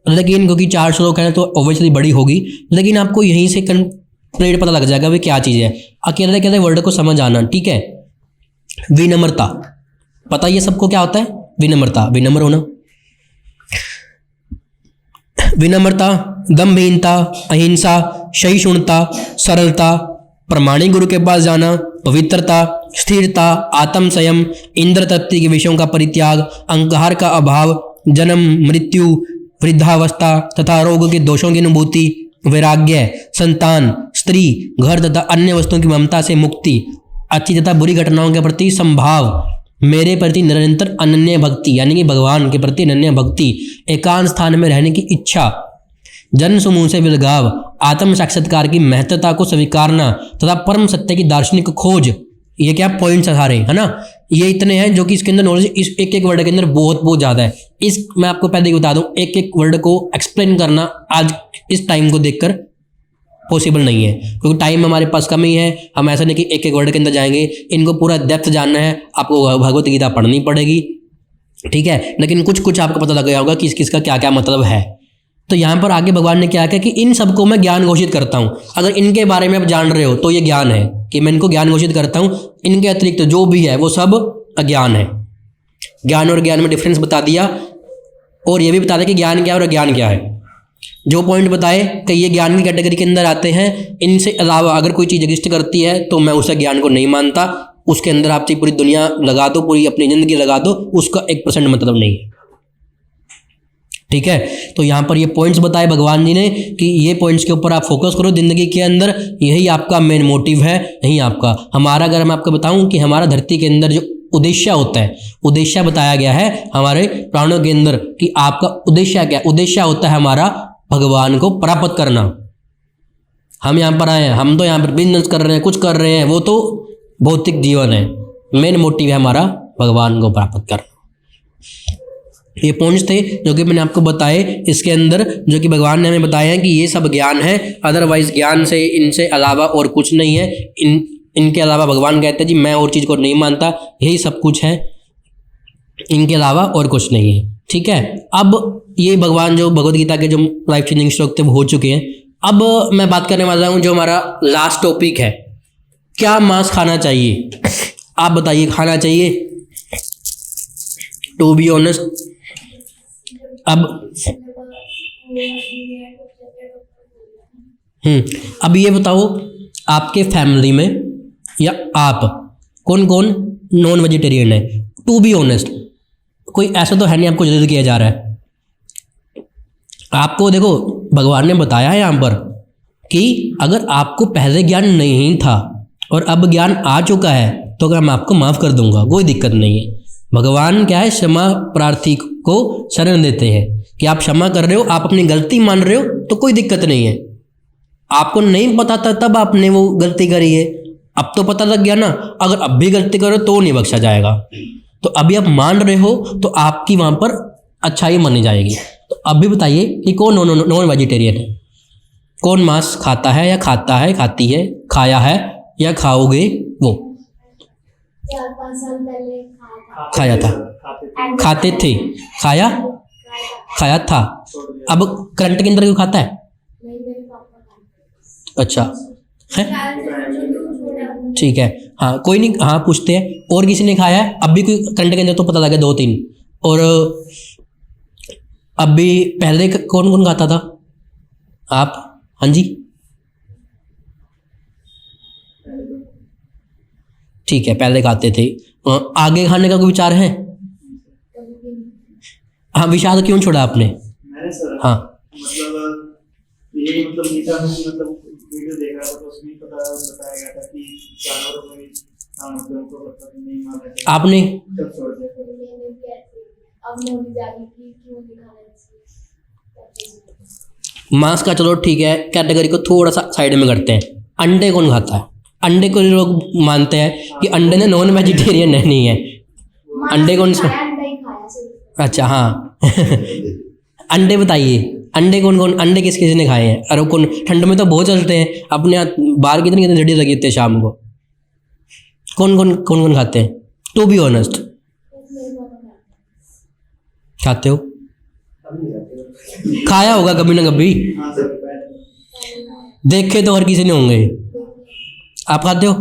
लेकिन क्योंकि 4 श्लोक है तो ऑब्वियसली बड़ी होगी, लेकिन आपको यहीं से कंप्लीट पता लग जाएगा वे क्या चीज़ है। अकेले अकेले वर्ड को समझ आना, ठीक है। विनम्रता, पता ये सबको क्या होता है? विनम्रता, विनम्र होना। विनम्रता, दम्भहीनता, अहिंसा, सहिष्णुता, सरलता, प्रमाणिक गुरु के पास जाना, पवित्रता, स्थिरता, आत्म संयम, इंद्र तृप्ति के विषयों का परित्याग, अहंकार का अभाव, जन्म मृत्यु, वृद्धावस्था तथा रोग के दोषों की अनुभूति, वैराग्य, संतान, स्त्री, घर तथा अन्य वस्तुओं की ममता से मुक्ति, अच्छी तथा बुरी घटनाओं के प्रति संभाव, मेरे प्रति निरंतर अनन्य भक्ति यानी कि भगवान के प्रति अनन्य भक्ति, एकांत स्थान में रहने की इच्छा, जन समूह से विलगाव, आत्म साक्षात्कार की महत्ता को स्वीकारना तथा परम सत्य की दार्शनिक खोज, ये क्या पॉइंट्स है सारे, है ना, ये इतने हैं जो कि इसके अंदर नॉलेज इस एक एक वर्ड के अंदर बहुत बहुत ज़्यादा है। इस मैं आपको पहले ही बता दूं, एक एक वर्ड को एक्सप्लेन करना आज इस टाइम को देखकर पॉसिबल नहीं है, क्योंकि टाइम हमारे पास कम ही है। हम ऐसा नहीं कि एक एक वर्ड के अंदर जाएंगे, इनको पूरा डेप्थ जानना है, आपको भगवत गीता पढ़नी पड़ेगी, ठीक है, लेकिन कुछ कुछ आपको पता लग गया होगा कि किसका क्या क्या मतलब है। तो यहाँ पर आगे भगवान ने क्या किया कि इन सबको मैं ज्ञान घोषित करता हूँ। अगर इनके बारे में आप जान रहे हो तो ये ज्ञान है कि मैं इनको ज्ञान घोषित करता हूँ। इनके अतिरिक्त जो भी है वो सब अज्ञान है। ज्ञान और ज्ञान में डिफरेंस बता दिया, और ये भी बता दिया कि ज्ञान क्या है और अज्ञान क्या है। जो पॉइंट बताए कि ये ज्ञान की कैटेगरी के अंदर आते हैं, इनसे अलावा अगर कोई चीज़ एग्जिस्ट करती है तो मैं उस ज्ञान को नहीं मानता। उसके अंदर आप चाहे पूरी दुनिया लगा दो, पूरी अपनी ज़िंदगी लगा दो, उसका 1% मतलब नहीं है, ठीक है। तो यहाँ पर ये पॉइंट्स बताए भगवान जी ने कि ये पॉइंट्स के ऊपर आप फोकस करो ज़िंदगी के अंदर, यही आपका मेन मोटिव है, यही आपका हमारा। अगर मैं आपको बताऊँ कि हमारा धरती के अंदर जो उद्देश्य होता है, उद्देश्य बताया गया है हमारे प्राणों के अंदर कि आपका उद्देश्य क्या है। उद्देश्य होता है हमारा भगवान को प्राप्त करना। हम यहाँ पर आए हैं, हम तो यहाँ पर बिजनेस कर रहे हैं, कुछ कर रहे हैं, वो तो भौतिक जीवन है। मेन मोटिव है हमारा भगवान को प्राप्त करना। ये पॉइंट्स थे जो कि मैंने आपको बताए इसके अंदर, जो कि भगवान ने हमें बताया है कि ये सब ज्ञान है, अदरवाइज ज्ञान से इनसे अलावा और कुछ नहीं है। इनके अलावा भगवान कहते हैं जी मैं और चीज़ को नहीं मानता, यही सब कुछ है, इनके अलावा और कुछ नहीं है, ठीक है। अब ये भगवान जो भगवत गीता के जो लाइफ चेंजिंग श्लोक थे वो हो चुके हैं। अब मैं बात करने वाला हूँ जो हमारा लास्ट टॉपिक है, क्या मांस खाना चाहिए। आप बताइए, खाना चाहिए? टू बी ऑनेस्ट, अब ये बताओ आपके फैमिली में या आप कौन कौन नॉन वेजिटेरियन है? टू बी ऑनेस्ट, कोई ऐसा तो है नहीं आपको जज किया जा रहा है। आपको देखो भगवान ने बताया है यहाँ पर कि अगर आपको पहले ज्ञान नहीं था और अब ज्ञान आ चुका है तो मैं आपको माफ़ कर दूंगा, कोई दिक्कत नहीं है। भगवान क्या है, क्षमा प्रार्थी को शरण देते हैं कि आप क्षमा कर रहे हो, आप अपनी गलती मान रहे हो तो कोई दिक्कत नहीं है। आपको नहीं पता था तब आपने वो गलती करी है, अब तो पता लग गया ना। अगर अब भी गलती करो तो नहीं बख्शा जाएगा। तो अभी आप मान रहे हो तो आपकी वहाँ पर अच्छाई मानी जाएगी। तो अभी बताइए कि कौन नॉन वेजिटेरियन है? कौन मांस खाता है या खाता है, खाती है, खाया है या खाओगे? वो 4-5 साल पहले खाया था, खाते थे, खाया खाया था। अब करंट के अंदर क्यों खाता है? मेरे पापा खाते अच्छा है, ठीक है, हाँ कोई नहीं, हाँ पूछते हैं और किसी ने खाया है? अब भी कोई करंट के अंदर तो पता लगा 2-3। और अब भी पहले कौन कौन खाता था? आप? हाँ जी, ठीक है, पहले खाते थे। आगे खाने का कोई विचार है? हाँ, विचार क्यों छोड़ा आपने? मैंने सर हाँ मतलब ये मतलब गीता में मतलब वीडियो देख रहा था तो उसमें बताया गया था कि जानवरों में उनको मतलब नहीं मारना चाहिए, आपने तब छोड़ दिया। अब नौकरी जागी कि क्यों दिखाना मांस का चलो ठीक है, कैटेगरी को थोड़ा सा साइड में करते हैं। अंडे कौन खाता है? अंडे को लोग मानते हैं कि अंडे ने नॉन वेजिटेरियन नहीं है। अंडे कौन सा? अच्छा हाँ अंडे बताइए, अंडे कौन कौन, अंडे किस किसी ने खाए हैं? अरे कौन, ठंड में तो बहुत चलते हैं अपने यहाँ, बाहर कितनी कितनी झड़ी लगी होती है शाम को। कौन कौन खाते हैं? टू बी ऑनेस्ट, खाते हो? खाया होगा कभी ना कभी, हाँ सर, देखे तो हर किसी ने होंगे। आप खाते हो?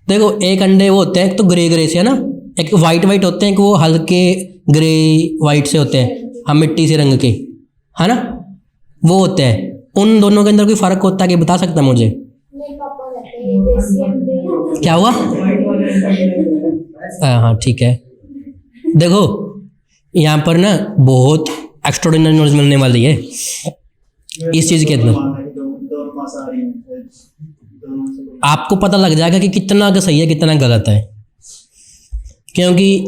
देखो एक अंडे वो होते हैं, एक तो ग्रे से है ना, एक वाइट होते हैं, एक वो हल्के ग्रे वाइट से होते हैं, हम मिट्टी से रंग के, है ना, वो होते हैं। उन दोनों के अंदर कोई फ़र्क होता है कि बता सकता है मुझे? मेरे पापा कहते हैं देसी अंडे। क्या हुआ? हाँ ठीक है, देखो यहाँ पर ना बहुत एक्स्ट्राऑर्डिनरी नॉलेज मिलने वाली है इस चीज़ के अंदर। दोनों मांसाहारी हैं, दोनों से कोई आपको पता लग जाएगा कि कितना का सही है कितना गलत है, क्योंकि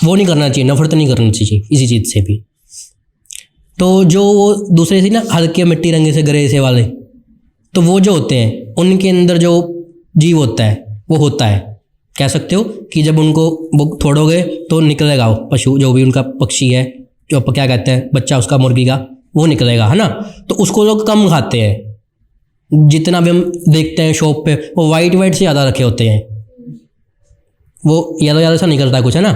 वो नहीं करना चाहिए, नफरत नहीं करनी चाहिए इसी चीज़ से भी। तो जो वो दूसरे से ना हल्के मिट्टी रंगे से ग्रे से वाले, तो वो जो होते हैं उनके अंदर जो जीव होता है वो होता है, कह सकते हो कि जब उनको वो छोड़ोगे तो निकलेगा वो पशु, जो भी उनका पक्षी है, जो क्या कहते हैं बच्चा उसका मुर्गी का, वो निकलेगा, है ना। तो उसको लोग कम खाते हैं। जितना भी हम देखते हैं शॉप पे, वो वाइट से ज़्यादा रखे होते हैं, वो येलो सा निकलता है कुछ, है ना।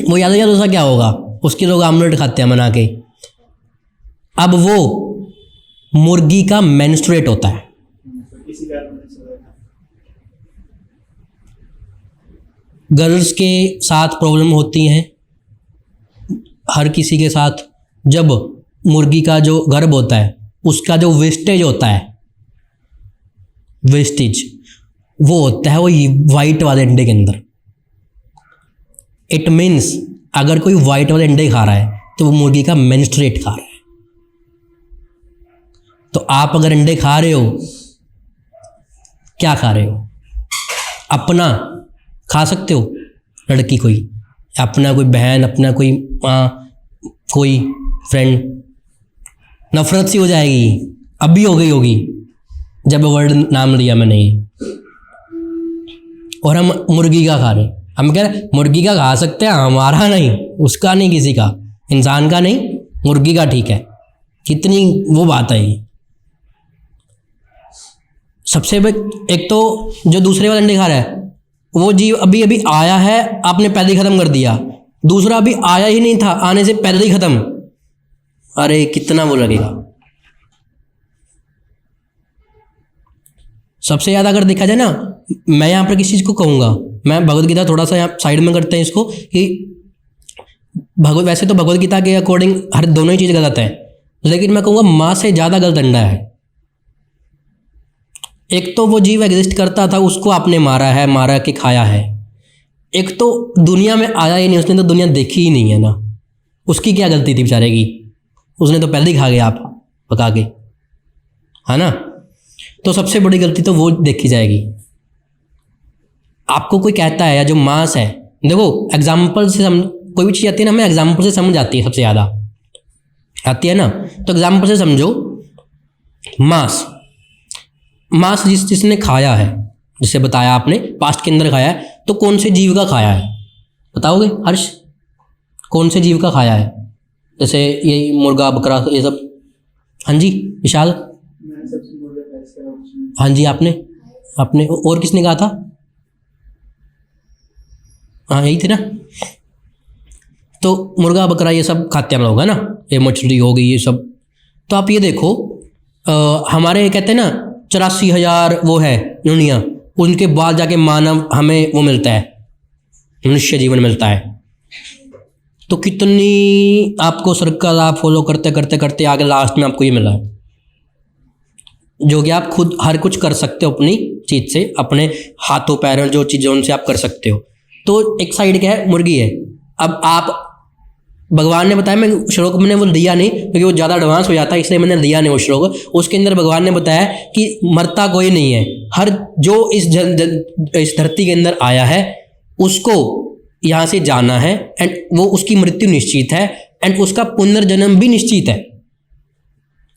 वो येलो सा क्या होगा, उसके लोग आमलेट खाते हैं बना के। अब वो मुर्गी का मेंस्ट्रुएट होता है। तो किसी कारण से गर्ल्स के साथ प्रॉब्लम होती हैं, हर किसी के साथ। जब मुर्गी का जो गर्भ होता है, उसका जो वेस्टेज होता है, वेस्टेज वो होता है वो वाइट वाले अंडे के अंदर। इट मीन्स अगर कोई वाइट वाले अंडे खा रहा है तो वो मुर्गी का मेंस्ट्रुएट खा रहा है। तो आप अगर अंडे खा रहे हो, क्या खा रहे हो? अपना खा सकते हो, लड़की कोई, अपना कोई बहन, अपना कोई माँ, कोई फ्रेंड, नफरत सी हो जाएगी। अभी हो गई होगी जब वर्ड नाम लिया मैंने ये। और हम मुर्गी का खा रहे, हम कह रहे मुर्गी का खा सकते हैं, हमारा नहीं, उसका नहीं, किसी का, इंसान का नहीं, मुर्गी का ठीक है। कितनी वो बात है ये। सबसे एक तो जो दूसरे वाले अंडे खा रहा है, वो जीव अभी अभी आया है, आपने पहले ही ख़त्म कर दिया। दूसरा अभी आया ही नहीं था, आने से पहले ही ख़त्म। अरे कितना वो लगेगा। सबसे ज़्यादा अगर देखा जाए ना, मैं यहाँ पर किस चीज़ को कहूँगा, मैं भगवद गीता थोड़ा सा यहाँ साइड में करते हैं इसको, कि वैसे तो भगवद गीता के अकॉर्डिंग हर दोनों ही चीज़ गलत है, लेकिन मैं कहूँगा माँ से ज़्यादा गलत अंडा है। एक तो वो जीव एग्जिस्ट करता था, उसको आपने मारा के खाया है। एक तो दुनिया में आया ही नहीं, उसने तो दुनिया देखी ही नहीं है ना, उसकी क्या गलती थी बेचारे की, उसने तो पहले ही खा गया आप पका के, है ना। तो सबसे बड़ी गलती तो वो देखी जाएगी। आपको कोई कहता है, या जो मांस है, देखो एग्जाम्पल से कोई भी चीज़ आती है ना, हमें एग्जाम्पल से समझ आती है, सबसे ज़्यादा आती है ना। तो एग्जाम्पल से समझो, मांस जिसने खाया है, जिसे बताया आपने पास्ट के अंदर खाया है, तो कौन से जीव का खाया है बताओगे हर्ष? कौन से जीव का खाया है? जैसे ये मुर्गा, बकरा, ये सब। हाँ जी विशाल? मैंने सबसे बोला था इसका ऑप्शन। हाँ जी, आपने और किसने कहा था? हाँ यही थे ना। तो मुर्गा, बकरा ये सब खाते हैं हम लोग, है ना, ये मछली हो गई ये सब। तो आप ये देखो, हमारे कहते हैं ना 84,000 वो है योनियाँ, उनके बाद जाके मानव हमें वो मिलता है, मनुष्य जीवन मिलता है। तो कितनी आपको सर्कल आप फॉलो करते करते करते आगे लास्ट में आपको ये मिला है, जो कि आप खुद हर कुछ कर सकते हो अपनी चीज़ से, अपने हाथों पैरों जो चीज़ों उनसे आप कर सकते हो। तो एक साइड क्या है, मुर्गी है। अब आप, भगवान ने बताया, मैं श्लोक मैंने वो दिया नहीं क्योंकि वो ज़्यादा एडवांस हो जाता है, इसलिए मैंने दिया नहीं वो श्लोक। उसके अंदर भगवान ने बताया कि मरता कोई नहीं है, हर जो इस धरती के अंदर आया है उसको यहाँ से जाना है, एंड वो उसकी मृत्यु निश्चित है, एंड उसका पुनर्जन्म भी निश्चित है,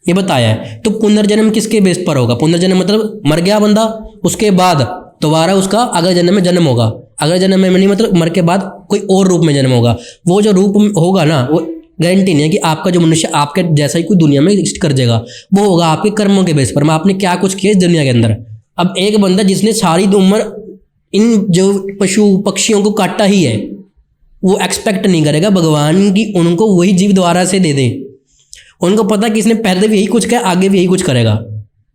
ये बताया है। तो पुनर्जन्म किसके बेस पर होगा? पुनर्जन्म मतलब मर गया बंदा, उसके बाद दोबारा उसका अगले जन्म में जन्म होगा। अगले जन्म में नहीं मतलब मर के बाद कोई और रूप में जन्म होगा। वो जो रूप होगा ना, वो गारंटी नहीं है कि आपका जो मनुष्य आपके जैसा ही कोई दुनिया में एग्जिस्ट कर जाएगा। वो होगा आपके कर्मों के बेस पर, मैं आपने क्या कुछ किया इस दुनिया के अंदर। अब एक बंदा जिसने सारी उम्र इन जो पशु पक्षियों को काटा ही है, वो एक्सपेक्ट नहीं करेगा भगवान की उनको वही जीव दोबारा से दे दे। उनको पता कि इसने पहले भी यही कुछ किया, आगे भी यही कुछ करेगा।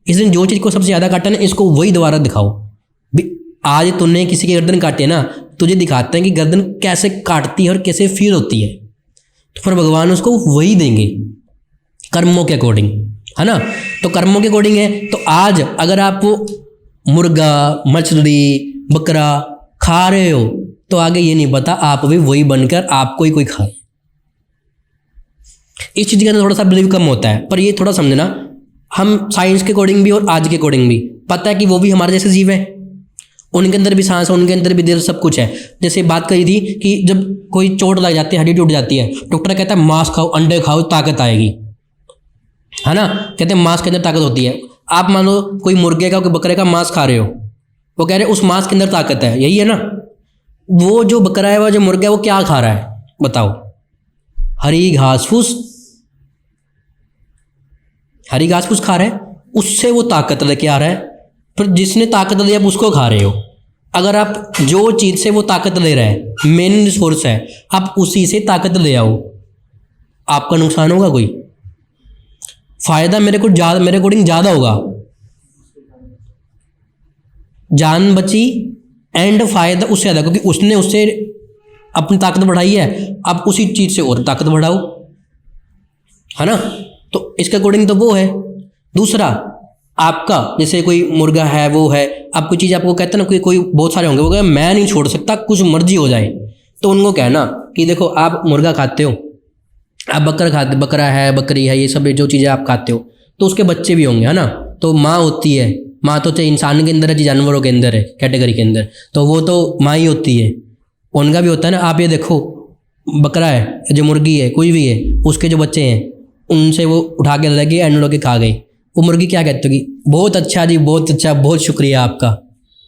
इसने जो चीज़ को सबसे ज़्यादा काटा ना, इसको वही दोबारा दिखाओ। आज तूने किसी की गर्दन काटी है ना, तुझे दिखाते हैं कि गर्दन कैसे काटती है और कैसे फील होती है, तो फिर भगवान उसको वही देंगे कर्मों के अकॉर्डिंग, है ना। तो कर्मों के अकॉर्डिंग है। तो आज अगर आप मुर्गा, मछली, बकरा खा रहे हो, तो आगे ये नहीं पता आप भी वही बनकर आपको ही कोई खाए। इस चीज़ के अंदर थोड़ा सा बिलीव कम होता है, पर ये थोड़ा समझना, हम साइंस के अकॉर्डिंग भी और आज के अकॉर्डिंग भी पता है कि वो भी हमारे जैसे जीव है, उनके अंदर भी सांस है, उनके अंदर भी दिल, सब कुछ है। जैसे बात करी थी कि जब कोई चोट लग जाती है, हड्डी टूट जाती है, डॉक्टर कहता है मांस खाओ, अंडे खाओ, ताकत आएगी, है ना। कहते हैं मांस के अंदर ताकत होती है। आप मान लो कोई मुर्गे का, कोई बकरे का मांस खा रहे हो, वो कह रहे उस मांस के अंदर ताकत है, यही है ना। वो जो बकरा है, वो जो मुर्गा है, वो क्या खा रहा है बताओ? हरी घास फूस, हरी घास फूस खा रहा है, उससे वो ताकत लेके आ रहा है। फिर जिसने ताकत दी आप उसको खा रहे हो। अगर आप जो चीज़ से वो ताकत ले रहा है, मेन सोर्स है, आप उसी से ताकत ले आओ, आपका नुकसान होगा कोई? फायदा मेरे अकॉर्डिंग ज़्यादा होगा। जान बची एंड फायदा उससे ज़्यादा, क्योंकि उसने उससे अपनी ताकत बढ़ाई है, आप उसी चीज़ से और ताकत बढ़ाओ, है ना। तो इसके अकॉर्डिंग तो वो है। दूसरा आपका जैसे कोई मुर्गा है, वो है, आप कोई चीज़ आपको कहते हैं ना, कोई बहुत सारे होंगे, वो कहते मैं नहीं छोड़ सकता, कुछ मर्जी हो जाए, तो उनको कहना कि देखो आप मुर्गा खाते हो, आप बकरा है, बकरी है, ये सब जो चीज़ें आप खाते हो, तो उसके बच्चे भी होंगे, है ना। तो माँ होती है, माँ तो चाहे इंसान के अंदर है, चाहे जानवरों के अंदर है, कैटेगरी के अंदर, तो वो तो माँ ही होती है, उनका भी होता है ना। आप ये देखो, बकरा है, जो मुर्गी है, कोई भी है, उसके जो बच्चे हैं, उनसे वो उठा के लगे एंड उड़ा के खा गए। वो मुर्गी क्या कहती होगी? बहुत अच्छा जी, बहुत अच्छा, बहुत शुक्रिया आपका।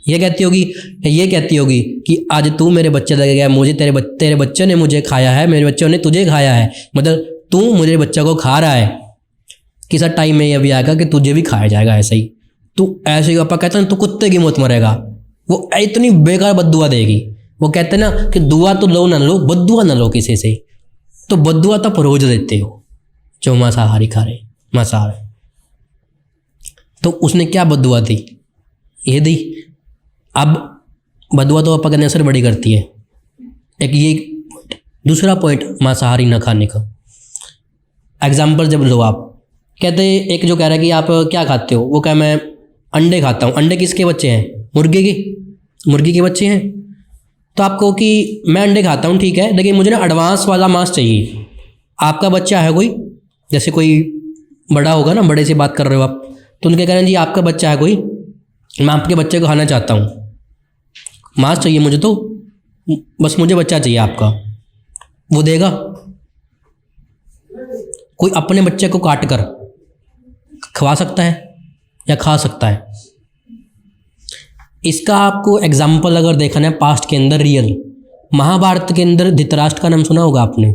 ये कहती होगी कि आज तू मेरे बच्चे लगे गया, मुझे तेरे बच्चे ने मुझे खाया है, मेरे बच्चों ने तुझे खाया है, मतलब तू मुझे बच्चा को खा रहा है। किसी टाइम में ये भी आएगा कि तुझे भी खाया जाएगा ऐसे ही। तू ऐसे ही पापा कहते हैं तू कुत्ते की मौत मरेगा। वो इतनी बेकार बद्दुआ देगी। वो कहते हैं ना कि दुआ तो लो ना लो, बद्दुआ ना लो किसी से। तो बद्दुआ तो रोज देते हो जो मांसाहारी खा रहे, मांसाहार। तो उसने क्या बद्दुआ दी? ये दी। अब बद्दुआ तो आपका असर बड़ी करती है, एक ये point। दूसरा पॉइंट मांसाहारी न खाने का एग्जाम्पल जब लो, आप कहते एक जो कह रहा है कि आप क्या खाते हो, वो कह मैं अंडे खाता हूँ। अंडे किसके बच्चे हैं? मुर्गी के बच्चे हैं। तो आप कहो कि मैं अंडे खाता हूँ, ठीक है, लेकिन मुझे ना एडवांस वाला मांस चाहिए। आपका बच्चा है कोई, जैसे कोई बड़ा होगा ना, बड़े से बात कर रहे हो आप, तो उनके कह रहे हैं जी आपका बच्चा है कोई, मैं आपके बच्चे को खाना चाहता हूँ, मांस चाहिए मुझे, तो बस मुझे बच्चा चाहिए आपका। वो देगा? कोई अपने बच्चे को काट कर खवा सकता है या खा सकता है? इसका आपको एग्जाम्पल अगर देखना है पास्ट के अंदर, रियल महाभारत के अंदर धृतराष्ट्र का नाम सुना होगा आपने।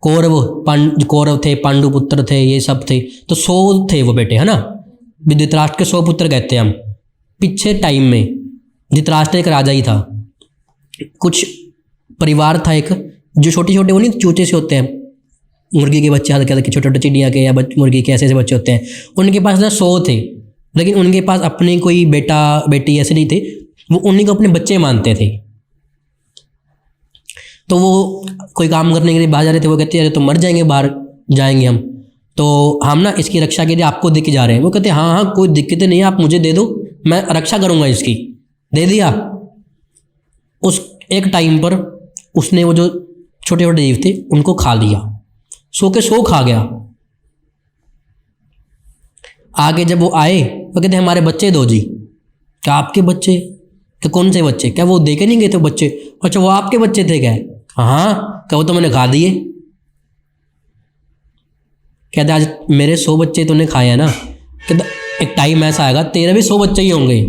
कौरव थे, पांडु पुत्र थे, ये सब थे, तो 100 थे वो बेटे, है ना। धृतराष्ट्र के 100 पुत्र कहते हैं हम। पीछे टाइम में धृतराष्ट्र एक राजा ही था। कुछ परिवार था एक, जो छोटे छोटे, वो नहीं चूचे से होते हैं, मुर्गी के बच्चे हल्के हल्के छोटे छोटे चिड़िया के या मुर्गी के ऐसे बच्चे होते हैं, उनके पास ना 100 थे, लेकिन उनके पास अपने कोई बेटा बेटी ऐसे नहीं थे, वो उन्हीं को अपने बच्चे मानते थे। तो वो कोई काम करने के लिए बाहर जा रहे थे, वो कहते हैं अरे तो मर जाएंगे, बाहर जाएंगे हम, तो हम ना इसकी रक्षा के लिए आपको दे के जा रहे हैं। वो कहते हैं हाँ हाँ कोई दिक्कत नहीं, आप मुझे दे दो, मैं रक्षा करूँगा इसकी। दे दिया। उस एक टाइम पर उसने वो जो छोटे छोटे जीव थे उनको खा लिया, 100 के 100 खा गया। आगे जब वो आए, वो कहते हमारे बच्चे दो जी। क्या आपके बच्चे? तो कौन से बच्चे? क्या वो दे के नहीं गए थे बच्चे? अच्छा वो आपके बच्चे थे क्या? हाँ। क्या वो तो मैंने खा दिए। कहते आज मेरे 100 बच्चे तूने खाए ना, कहते एक टाइम ऐसा आएगा तेरे भी 100 बच्चे ही होंगे,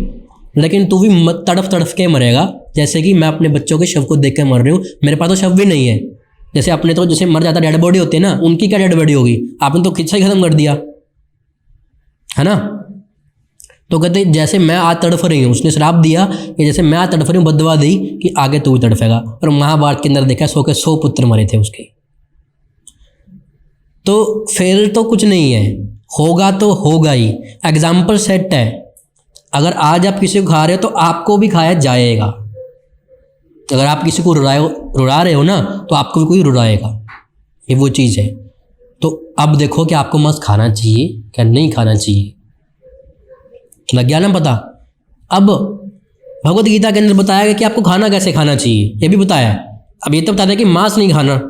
लेकिन तू भी तड़फ तड़फ के मरेगा, जैसे कि मैं अपने बच्चों के शव को देख के मर रही हूँ। मेरे पास तो शव भी नहीं है। जैसे अपने तो जैसे मर जाता डेड बॉडी होती है ना, उनकी क्या डेड बॉडी होगी? आपने तो खिस्सा ही खत्म कर दिया, है ना। तो कहते जैसे मैं आज तड़फ रही हूँ, उसने श्राप दिया कि जैसे मैं आज तड़फ रही हूँ, बददुआ दी कि आगे तू भी तड़फेगा। और महाभारत के अंदर देखा 100 के 100 पुत्र मरे थे उसके। तो फेल तो कुछ नहीं है, होगा तो होगा ही। एग्जाम्पल सेट है। अगर आज आप किसी को खा रहे हो तो आपको भी खाया जाएगा। अगर आप किसी को रुला रहे हो ना, तो आपको भी कोई रुलाएगा। ये वो चीज़ है। तो अब देखो कि आपको मांस खाना चाहिए क्या नहीं खाना चाहिए, लग गया ना पता। अब भगवत गीता के अंदर बताया गया कि आपको खाना कैसे खाना चाहिए, ये भी बताया। अब ये तो बता दें कि मांस नहीं खाना।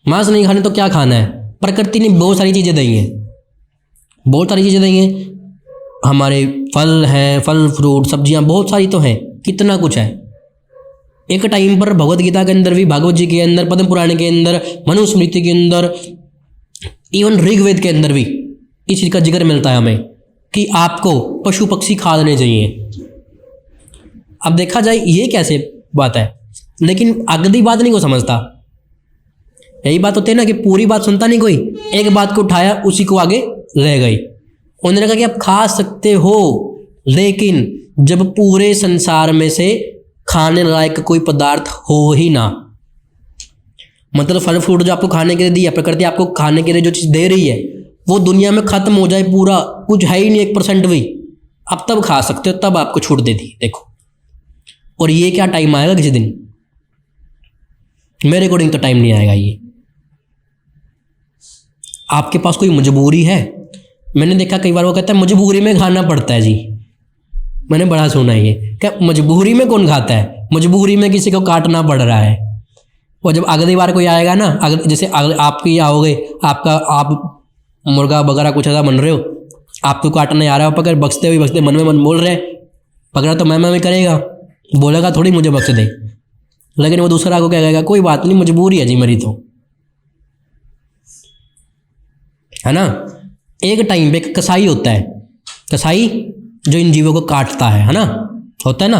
मांस नहीं खाने तो क्या खाना है? प्रकृति ने बहुत सारी चीज़ें दी हैं, बहुत सारी चीज़ें दी हैं। हमारे फल हैं, फल फ्रूट सब्जियां बहुत सारी तो हैं, कितना कुछ है। एक टाइम पर भगवत गीता के अंदर भी, भागवत जी के अंदर, पद्म पुराण के अंदर, मनुस्मृति के अंदर, इवन ऋग्वेद के अंदर भी इस चीज़ का जिक्र मिलता है हमें कि आपको पशु पक्षी खा लेने चाहिए। अब देखा जाए ये कैसे बात है, लेकिन अगली बात नहीं को समझता। यही बात होती है ना कि पूरी बात सुनता नहीं कोई, एक बात को उठाया उसी को आगे ले गई। उन्होंने कहा कि आप खा सकते हो, लेकिन जब पूरे संसार में से खाने लायक कोई पदार्थ हो ही ना, मतलब फल फ्रूट जो आपको खाने के लिए दिया, प्रकृति आपको खाने के लिए जो चीज़ दे रही है वो दुनिया में खत्म हो जाए, पूरा कुछ है ही नहीं, 1% भी, अब तब खा सकते हो, तब आपको छूट दे दी। देखो, और ये क्या टाइम आएगा किसी दिन? मेरे अकॉर्डिंग तो टाइम नहीं आएगा। ये आपके पास कोई मजबूरी है, मैंने देखा कई बार वो कहता है मजबूरी में खाना पड़ता है जी, मैंने बड़ा सुना है ये, क्या मजबूरी में कौन खाता है? मजबूरी में किसी को काटना पड़ रहा है। और जब अगली बार कोई आएगा ना, अगर जैसे आपके यहाँ हो गए, आप मुर्गा वगैरह कुछ ऐसा बन रहे हो, आपको काटने आ रहा है, पकड़ बक्सते मन में मन बोल रहे, पकड़ा तो मैं करेगा, बोलेगा थोड़ी मुझे बख्श दे, लेकिन वो दूसरा को क्या कहेगा, कोई बात नहीं मजबूरी है जी मेरी, तो है ना। एक टाइम पे कसाई होता है, कसाई जो इन जीवों को काटता है ना, होता है ना,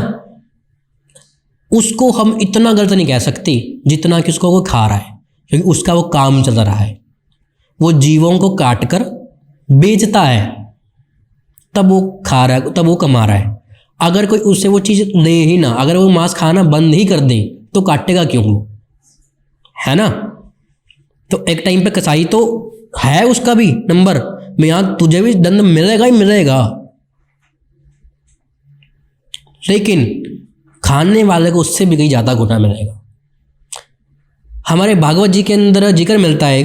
उसको हम इतना गलत नहीं कह सकते जितना कि उसको वो खा रहा है, क्योंकि उसका वो काम चल रहा है, वो जीवों को काट कर बेचता है, तब वो खा रहा है, तब वो कमा रहा है। अगर कोई उससे वो चीज़ ले ही ना, अगर वो मांस खाना बंद ही कर दे तो काटेगा क्यों वो, है ना। तो एक टाइम पे कसाई तो है, उसका भी नंबर में, यहाँ तुझे भी दंड मिलेगा ही मिलेगा, लेकिन खाने वाले को उससे भी कहीं ज़्यादा गुना मिलेगा। हमारे भागवत जी के अंदर जिक्र मिलता है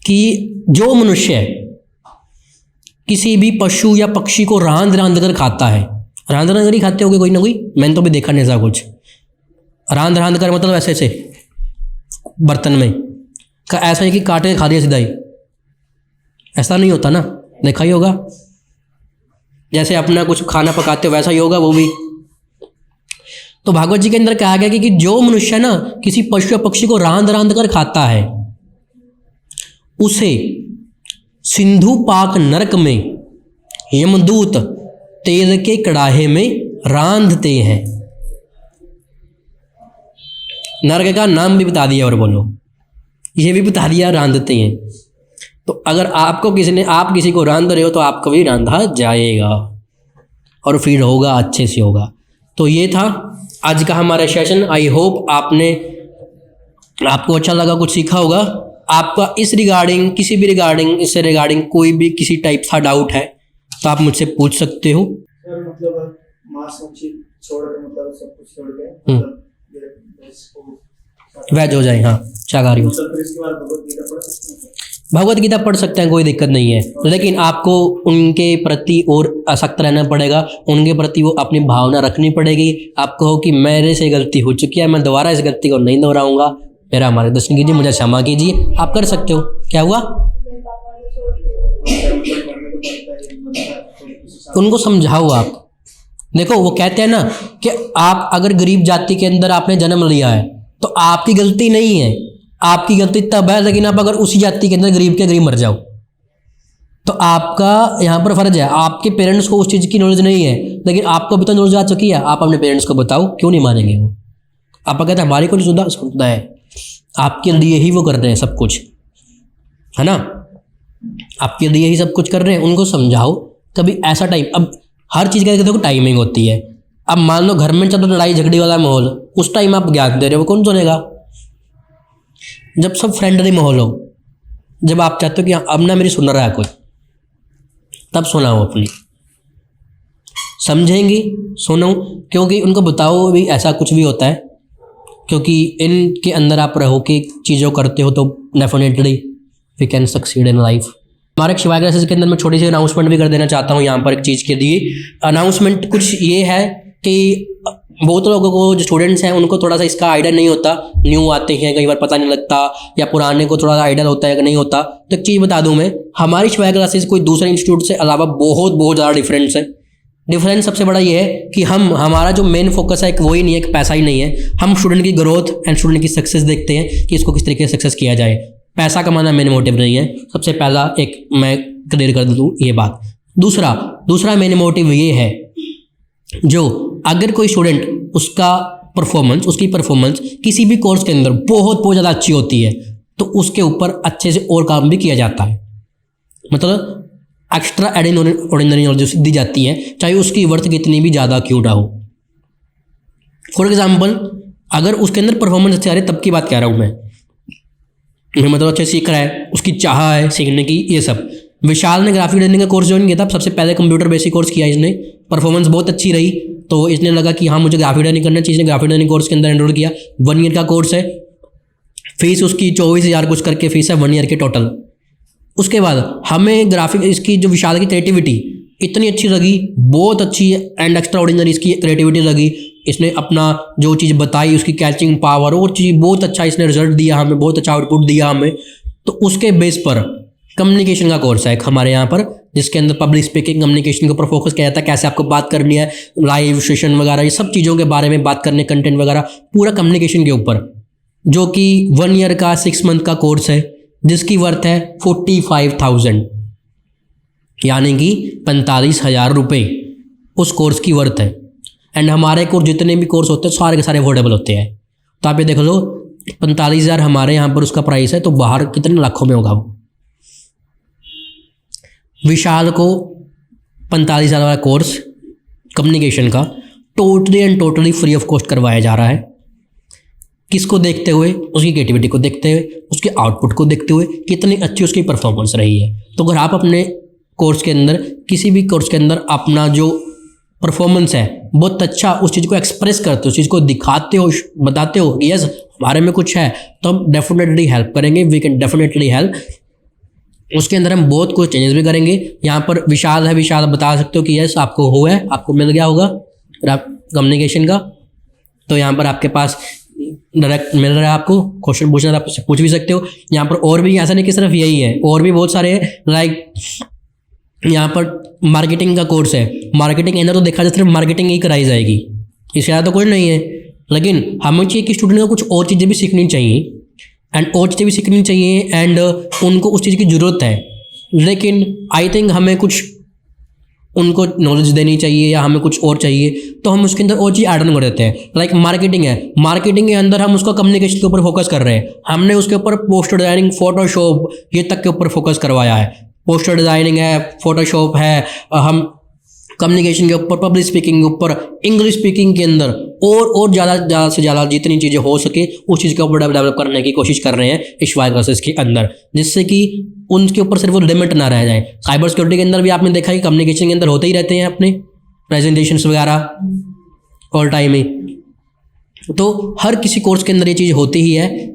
कि जो मनुष्य किसी भी पशु या पक्षी को रांध रांध कर खाता है, रांध रांध कर ही खाते होगे कोई ना कोई, मैंने तो भी देखा नहीं ऐसा कुछ, रांध रांध कर मतलब ऐसे ऐसे बर्तन में का, ऐसा है कि काटे के खा दिया सीधा ही, ऐसा नहीं होता ना, देखा ही होगा। जैसे अपना कुछ खाना पकाते हो वैसा ही होगा वो भी। तो भागवत जी के अंदर कहा गया कि जो मनुष्य ना किसी पशु या पक्षी को रांध रांध कर खाता है, उसे सिंधु पाक नरक में यमदूत तेल के कड़ाहे में रांधते हैं। नरक का नाम भी बता दिया, और बोलो ये भी बता दिया, रांधते हैं। तो अगर आपको किसी ने, आप किसी को रांध रहे हो तो आपको भी रांधा जाएगा और फिर होगा, अच्छे से होगा। तो ये था आज का हमारा सेशन। आई होप आपको अच्छा लगा, कुछ सीखा होगा। आपका इस रिगार्डिंग, किसी भी रिगार्डिंग, इससे रिगार्डिंग कोई भी किसी टाइप का डाउट है तो आप मुझसे पूछ सकते हो। सर मतलब मांस मच्छी छोड़ के, मतलब सब कुछ छोड़ के, मतलब वेज हो जाए, हाँ शाकाहारी हो। मतलब फिर इसके बाद भगवत गीता पढ़ सकते हैं? भगवत गीता पढ़ सकते हैं, कोई दिक्कत नहीं है, लेकिन आपको उनके प्रति और आसक्त रहना पड़ेगा, उनके प्रति वो अपनी भावना रखनी पड़ेगी। आप कहो कि मेरे से गलती हो चुकी है, मैं दोबारा इस गलती को नहीं दोहराऊंगा, मेरा मार्गदर्शन कीजिए, मुझे क्षमा कीजिए, आप कर सकते हो। क्या हुआ? मेरे पापा ने छोड़ दिया। उनको समझाओ आप। देखो वो कहते हैं ना कि आप अगर गरीब जाति के अंदर आपने जन्म लिया है तो आपकी गलती नहीं है, आपकी गलती तब है, लेकिन आप अगर उसी जाति के अंदर गरीब के गरीब मर जाओ तो आपका यहाँ पर फर्ज है। आपके पेरेंट्स को उस चीज़ की नॉलेज नहीं है, लेकिन आपको अभी तो नॉलेज आ चुकी है, आप अपने पेरेंट्स को बताओ, क्यों नहीं मानेंगे वो? आप कहते हैं हमारी कोई सुनता है, आपके लिए ही वो कर रहे हैं सब कुछ, है ना, आपके लिए ही सब कुछ कर रहे हैं। उनको समझाओ। कभी ऐसा टाइम, अब हर चीज़ का देखो टाइमिंग होती है। अब मान लो घर में चलो लड़ाई झगड़ी वाला माहौल, उस टाइम आप ज्ञान दे रहे हो, कौन सुनेगा? जब सब फ्रेंडली माहौल हो, जब आप चाहते हो कि अब ना मेरी सुन रहा है कोई, तब सुनाओ अपनी, समझेंगी, सुनो, क्योंकि उनको बताओ भी ऐसा कुछ भी होता है, क्योंकि इनके अंदर आप रहो कि चीज़ों करते हो तो definitely we can succeed in life. हमारे शिवाय क्लासेस के अंदर मैं छोटी सी अनाउंसमेंट भी कर देना चाहता हूँ यहाँ पर एक चीज़ के लिए। अनाउंसमेंट कुछ ये है कि बहुत लोगों को, जो स्टूडेंट्स हैं, उनको थोड़ा सा इसका आइडिया नहीं होता, न्यू आते हैं, कई बार पता नहीं लगता, या पुराने को थोड़ा सा आइडिया होता है कि नहीं होता। तो एक चीज़ बता दूं मैं, हमारी शिवाय क्लासेस कोई दूसरे इंस्टीट्यूट से अलावा बहुत ज़्यादा डिफरेंस है। डिफरेंस सबसे बड़ा ये है कि हमारा जो मेन फोकस है एक वही नहीं है, एक पैसा ही नहीं है। हम स्टूडेंट की ग्रोथ एंड स्टूडेंट की सक्सेस देखते हैं कि इसको किस तरीके से सक्सेस किया जाए। पैसा कमाना मेन मोटिव नहीं है, सबसे पहला एक मैं क्लियर कर दूँ ये बात। दूसरा मेन मोटिव ये है, जो अगर कोई स्टूडेंट उसकी परफॉर्मेंस किसी भी कोर्स के अंदर बहुत बहुत ज़्यादा अच्छी होती है तो उसके ऊपर अच्छे से और काम भी किया जाता है, मतलब एक्स्ट्रा ऑर्डिनरी नॉलेज दी जाती है, चाहे उसकी वर्थ कितनी भी ज़्यादा क्यों ना हो। फॉर एग्जाम्पल अगर उसके अंदर परफॉर्मेंस अच्छी आ रही है, तब की बात कह रहा हूँ मैं मतलब अच्छे सीख रहा है, उसकी चाह है सीखने की, ये सब। विशाल ने ग्राफिक डिजाइनिंग का कोर्स ज्वाइन किया था, सबसे पहले कंप्यूटर बेसिक कोर्स किया इसने, परफॉर्मेंस बहुत अच्छी रही तो इसने लगा कि हाँ मुझे ग्राफिक डिजाइनिंग करना चाहिए, ग्राफिक डिजाइनिंग कोर्स के अंदर एनरोल किया। 1 ईयर का कोर्स है, फीस उसकी 24,000 कुछ करके फीस है 1 ईयर के टोटल। उसके बाद हमें ग्राफिक इसकी जो विशाल की क्रिएटिविटी इतनी अच्छी लगी, बहुत अच्छी एंड एक्स्ट्रा ऑर्डिनरी इसकी क्रिएटिविटी लगी। इसने अपना जो चीज़ बताई, उसकी कैचिंग पावर और चीज़ बहुत अच्छा इसने रिजल्ट दिया हमें, बहुत अच्छा आउटपुट दिया हमें। तो उसके बेस पर कम्युनिकेशन का कोर्स है एक हमारे यहाँ पर, जिसके अंदर पब्लिक स्पीकिंग कम्युनिकेशन के ऊपर फोकस किया जाता है, कैसे आपको बात करनी है, लाइव सेशन वगैरह, ये सब चीज़ों के बारे में बात करने, कंटेंट वगैरह पूरा कम्युनिकेशन के ऊपर, जो कि 1 ईयर का 6 मंथ का कोर्स है, जिसकी वर्थ है 45,000 यानी कि 45,000 रुपये उस कोर्स की वर्थ है। एंड हमारे कोर्स जितने भी कोर्स होते हैं सारे के सारे अफोर्डेबल होते हैं। तो आप ये देख लो 45,000 हमारे यहाँ पर उसका प्राइस है, तो बाहर कितने लाखों में होगा वो। विशाल को 45,000 वाला कोर्स कम्युनिकेशन का totally and totally free of cost करवाया जा रहा है। किसको देखते हुए? उसकी क्रिएटिविटी को देखते हुए, उसके आउटपुट को देखते हुए, कितनी अच्छी उसकी परफॉर्मेंस रही है। तो अगर आप अपने कोर्स के अंदर, किसी भी कोर्स के अंदर अपना जो परफॉर्मेंस है बहुत अच्छा, उस चीज़ को एक्सप्रेस करते हो, उस चीज़ को दिखाते हो, बताते हो कि यस हमारे में कुछ है, तो हम डेफिनेटली हेल्प करेंगे, वी कैन डेफिनेटली हेल्प। उसके अंदर हम बहुत कुछ चेंजेस भी करेंगे। यहाँ पर विशाल है, विशाल बता सकते हो कि यस आपको हुआ है, आपको मिल गया होगा कम्युनिकेशन का, तो यहाँ पर आपके पास डायरेक्ट मिल रहा है। आपको क्वेश्चन पूछना है, आप पूछ भी सकते हो। यहाँ पर और भी, ऐसा नहीं कि सिर्फ यही है, और भी बहुत सारे हैं। लाइक यहाँ पर मार्केटिंग का कोर्स है, मार्केटिंग अंदर तो देखा जाए सिर्फ मार्केटिंग ही कराई जाएगी, इससे ज़्यादा तो कुछ नहीं है। लेकिन हमें चाहिए कि स्टूडेंट को कुछ और चीज़ें भी सीखनी चाहिए एंड उनको उस चीज़ की ज़रूरत है, लेकिन आई थिंक हमें कुछ उनको नॉलेज देनी चाहिए या हमें कुछ और चाहिए, तो हम उसके अंदर और चीज़ ऐड ऑन कर देते हैं। लाइक मार्केटिंग है, मार्केटिंग के अंदर हम उसका कम्युनिकेशन के ऊपर फोकस कर रहे हैं। हमने उसके ऊपर पोस्टर डिजाइनिंग, फोटोशॉप, ये तक के ऊपर फोकस करवाया है। पोस्टर डिजाइनिंग है, फोटोशॉप है, हम कम्युनिकेशन के ऊपर, पब्लिक स्पीकिंग के ऊपर, इंग्लिश स्पीकिंग के अंदर और ज़्यादा से ज़्यादा जितनी चीज़ें हो सके उस चीज़ के ऊपर डेवलप करने की कोशिश कर रहे हैं इस वाई क्लासेस के अंदर, जिससे कि उनके ऊपर सिर्फ वो लिमिट ना रह जाए। साइबर सिक्योरिटी के अंदर भी आपने देखा कि कम्युनिकेशन के अंदर होते ही रहते हैं अपने प्रेजेंटेशंस वगैरह ऑल टाइम ही। तो हर किसी कोर्स के अंदर ये चीज़ होती ही है,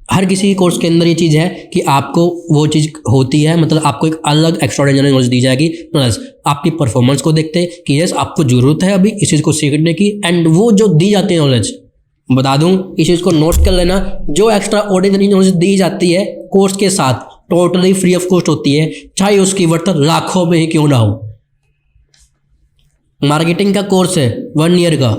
हर किसी कोर्स के अंदर ये चीज़ है कि आपको वो चीज़ होती है, मतलब आपको एक अलग एक्स्ट्राऑर्डिनरी नॉलेज दी जाएगी। प्लस आपकी परफॉर्मेंस को देखते हैं कि यस आपको ज़रूरत है अभी इस चीज़ को सीखने की, एंड वो जो दी जाती है नॉलेज, बता दूं इस चीज़ को नोट कर लेना, जो एक्स्ट्रा ऑर्डिनरी नॉलेज दी जाती है कोर्स के साथ टोटली फ्री ऑफ कॉस्ट होती है, चाहे उसकी वर्थ लाखों में ही क्यों ना हो। मार्केटिंग का कोर्स है 1 ईयर का,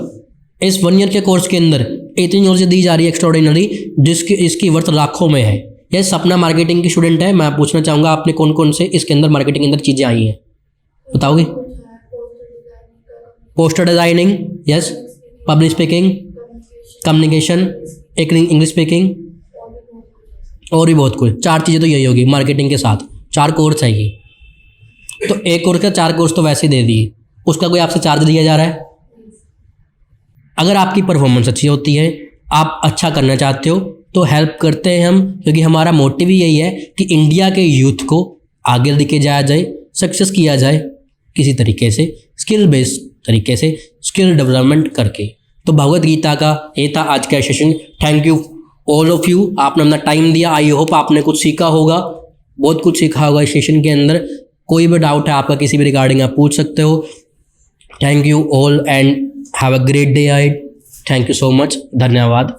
इस 1 ईयर के कोर्स के अंदर इतनी नॉलेज दी जा रही है एक्स्ट्राऑर्डिनरी, जिसकी इसकी वर्थ लाखों में है। यह सपना मार्केटिंग की स्टूडेंट है, मैं पूछना चाहूँगा आपने कौन कौन से इसके अंदर मार्केटिंग के अंदर चीज़ें आई हैं बताओगे? Poster designing, yes, public speaking, communication, एक इंग्लिश स्पीकिंग, और भी बहुत कुछ। 4 चीज़ें तो यही होगी मार्केटिंग के साथ, 4 कोर्स है ये। तो एक कोर्स का 4 कोर्स तो वैसे ही दे दिए, उसका कोई आपसे चार्ज दिया जा रहा है? अगर आपकी परफॉर्मेंस अच्छी होती है, आप अच्छा करना चाहते हो, तो हेल्प करते हैं हम, क्योंकि हमारा मोटिव ही यही है कि इंडिया के यूथ को आगे लेके जाया जाए, सक्सेस किया जाए किसी तरीके से, स्किल बेस्ड तरीके से, स्किल डेवलपमेंट करके। तो भगवत गीता का ये था आज का session. Thank you all of you, आपने अपना टाइम दिया। आई होप आपने कुछ सीखा होगा, बहुत कुछ सीखा होगा इस सेशन के अंदर। कोई भी डाउट है आपका किसी भी रिगार्डिंग आप पूछ सकते हो। Thank you all and have a great day ahead. Thank you so much, धन्यवाद।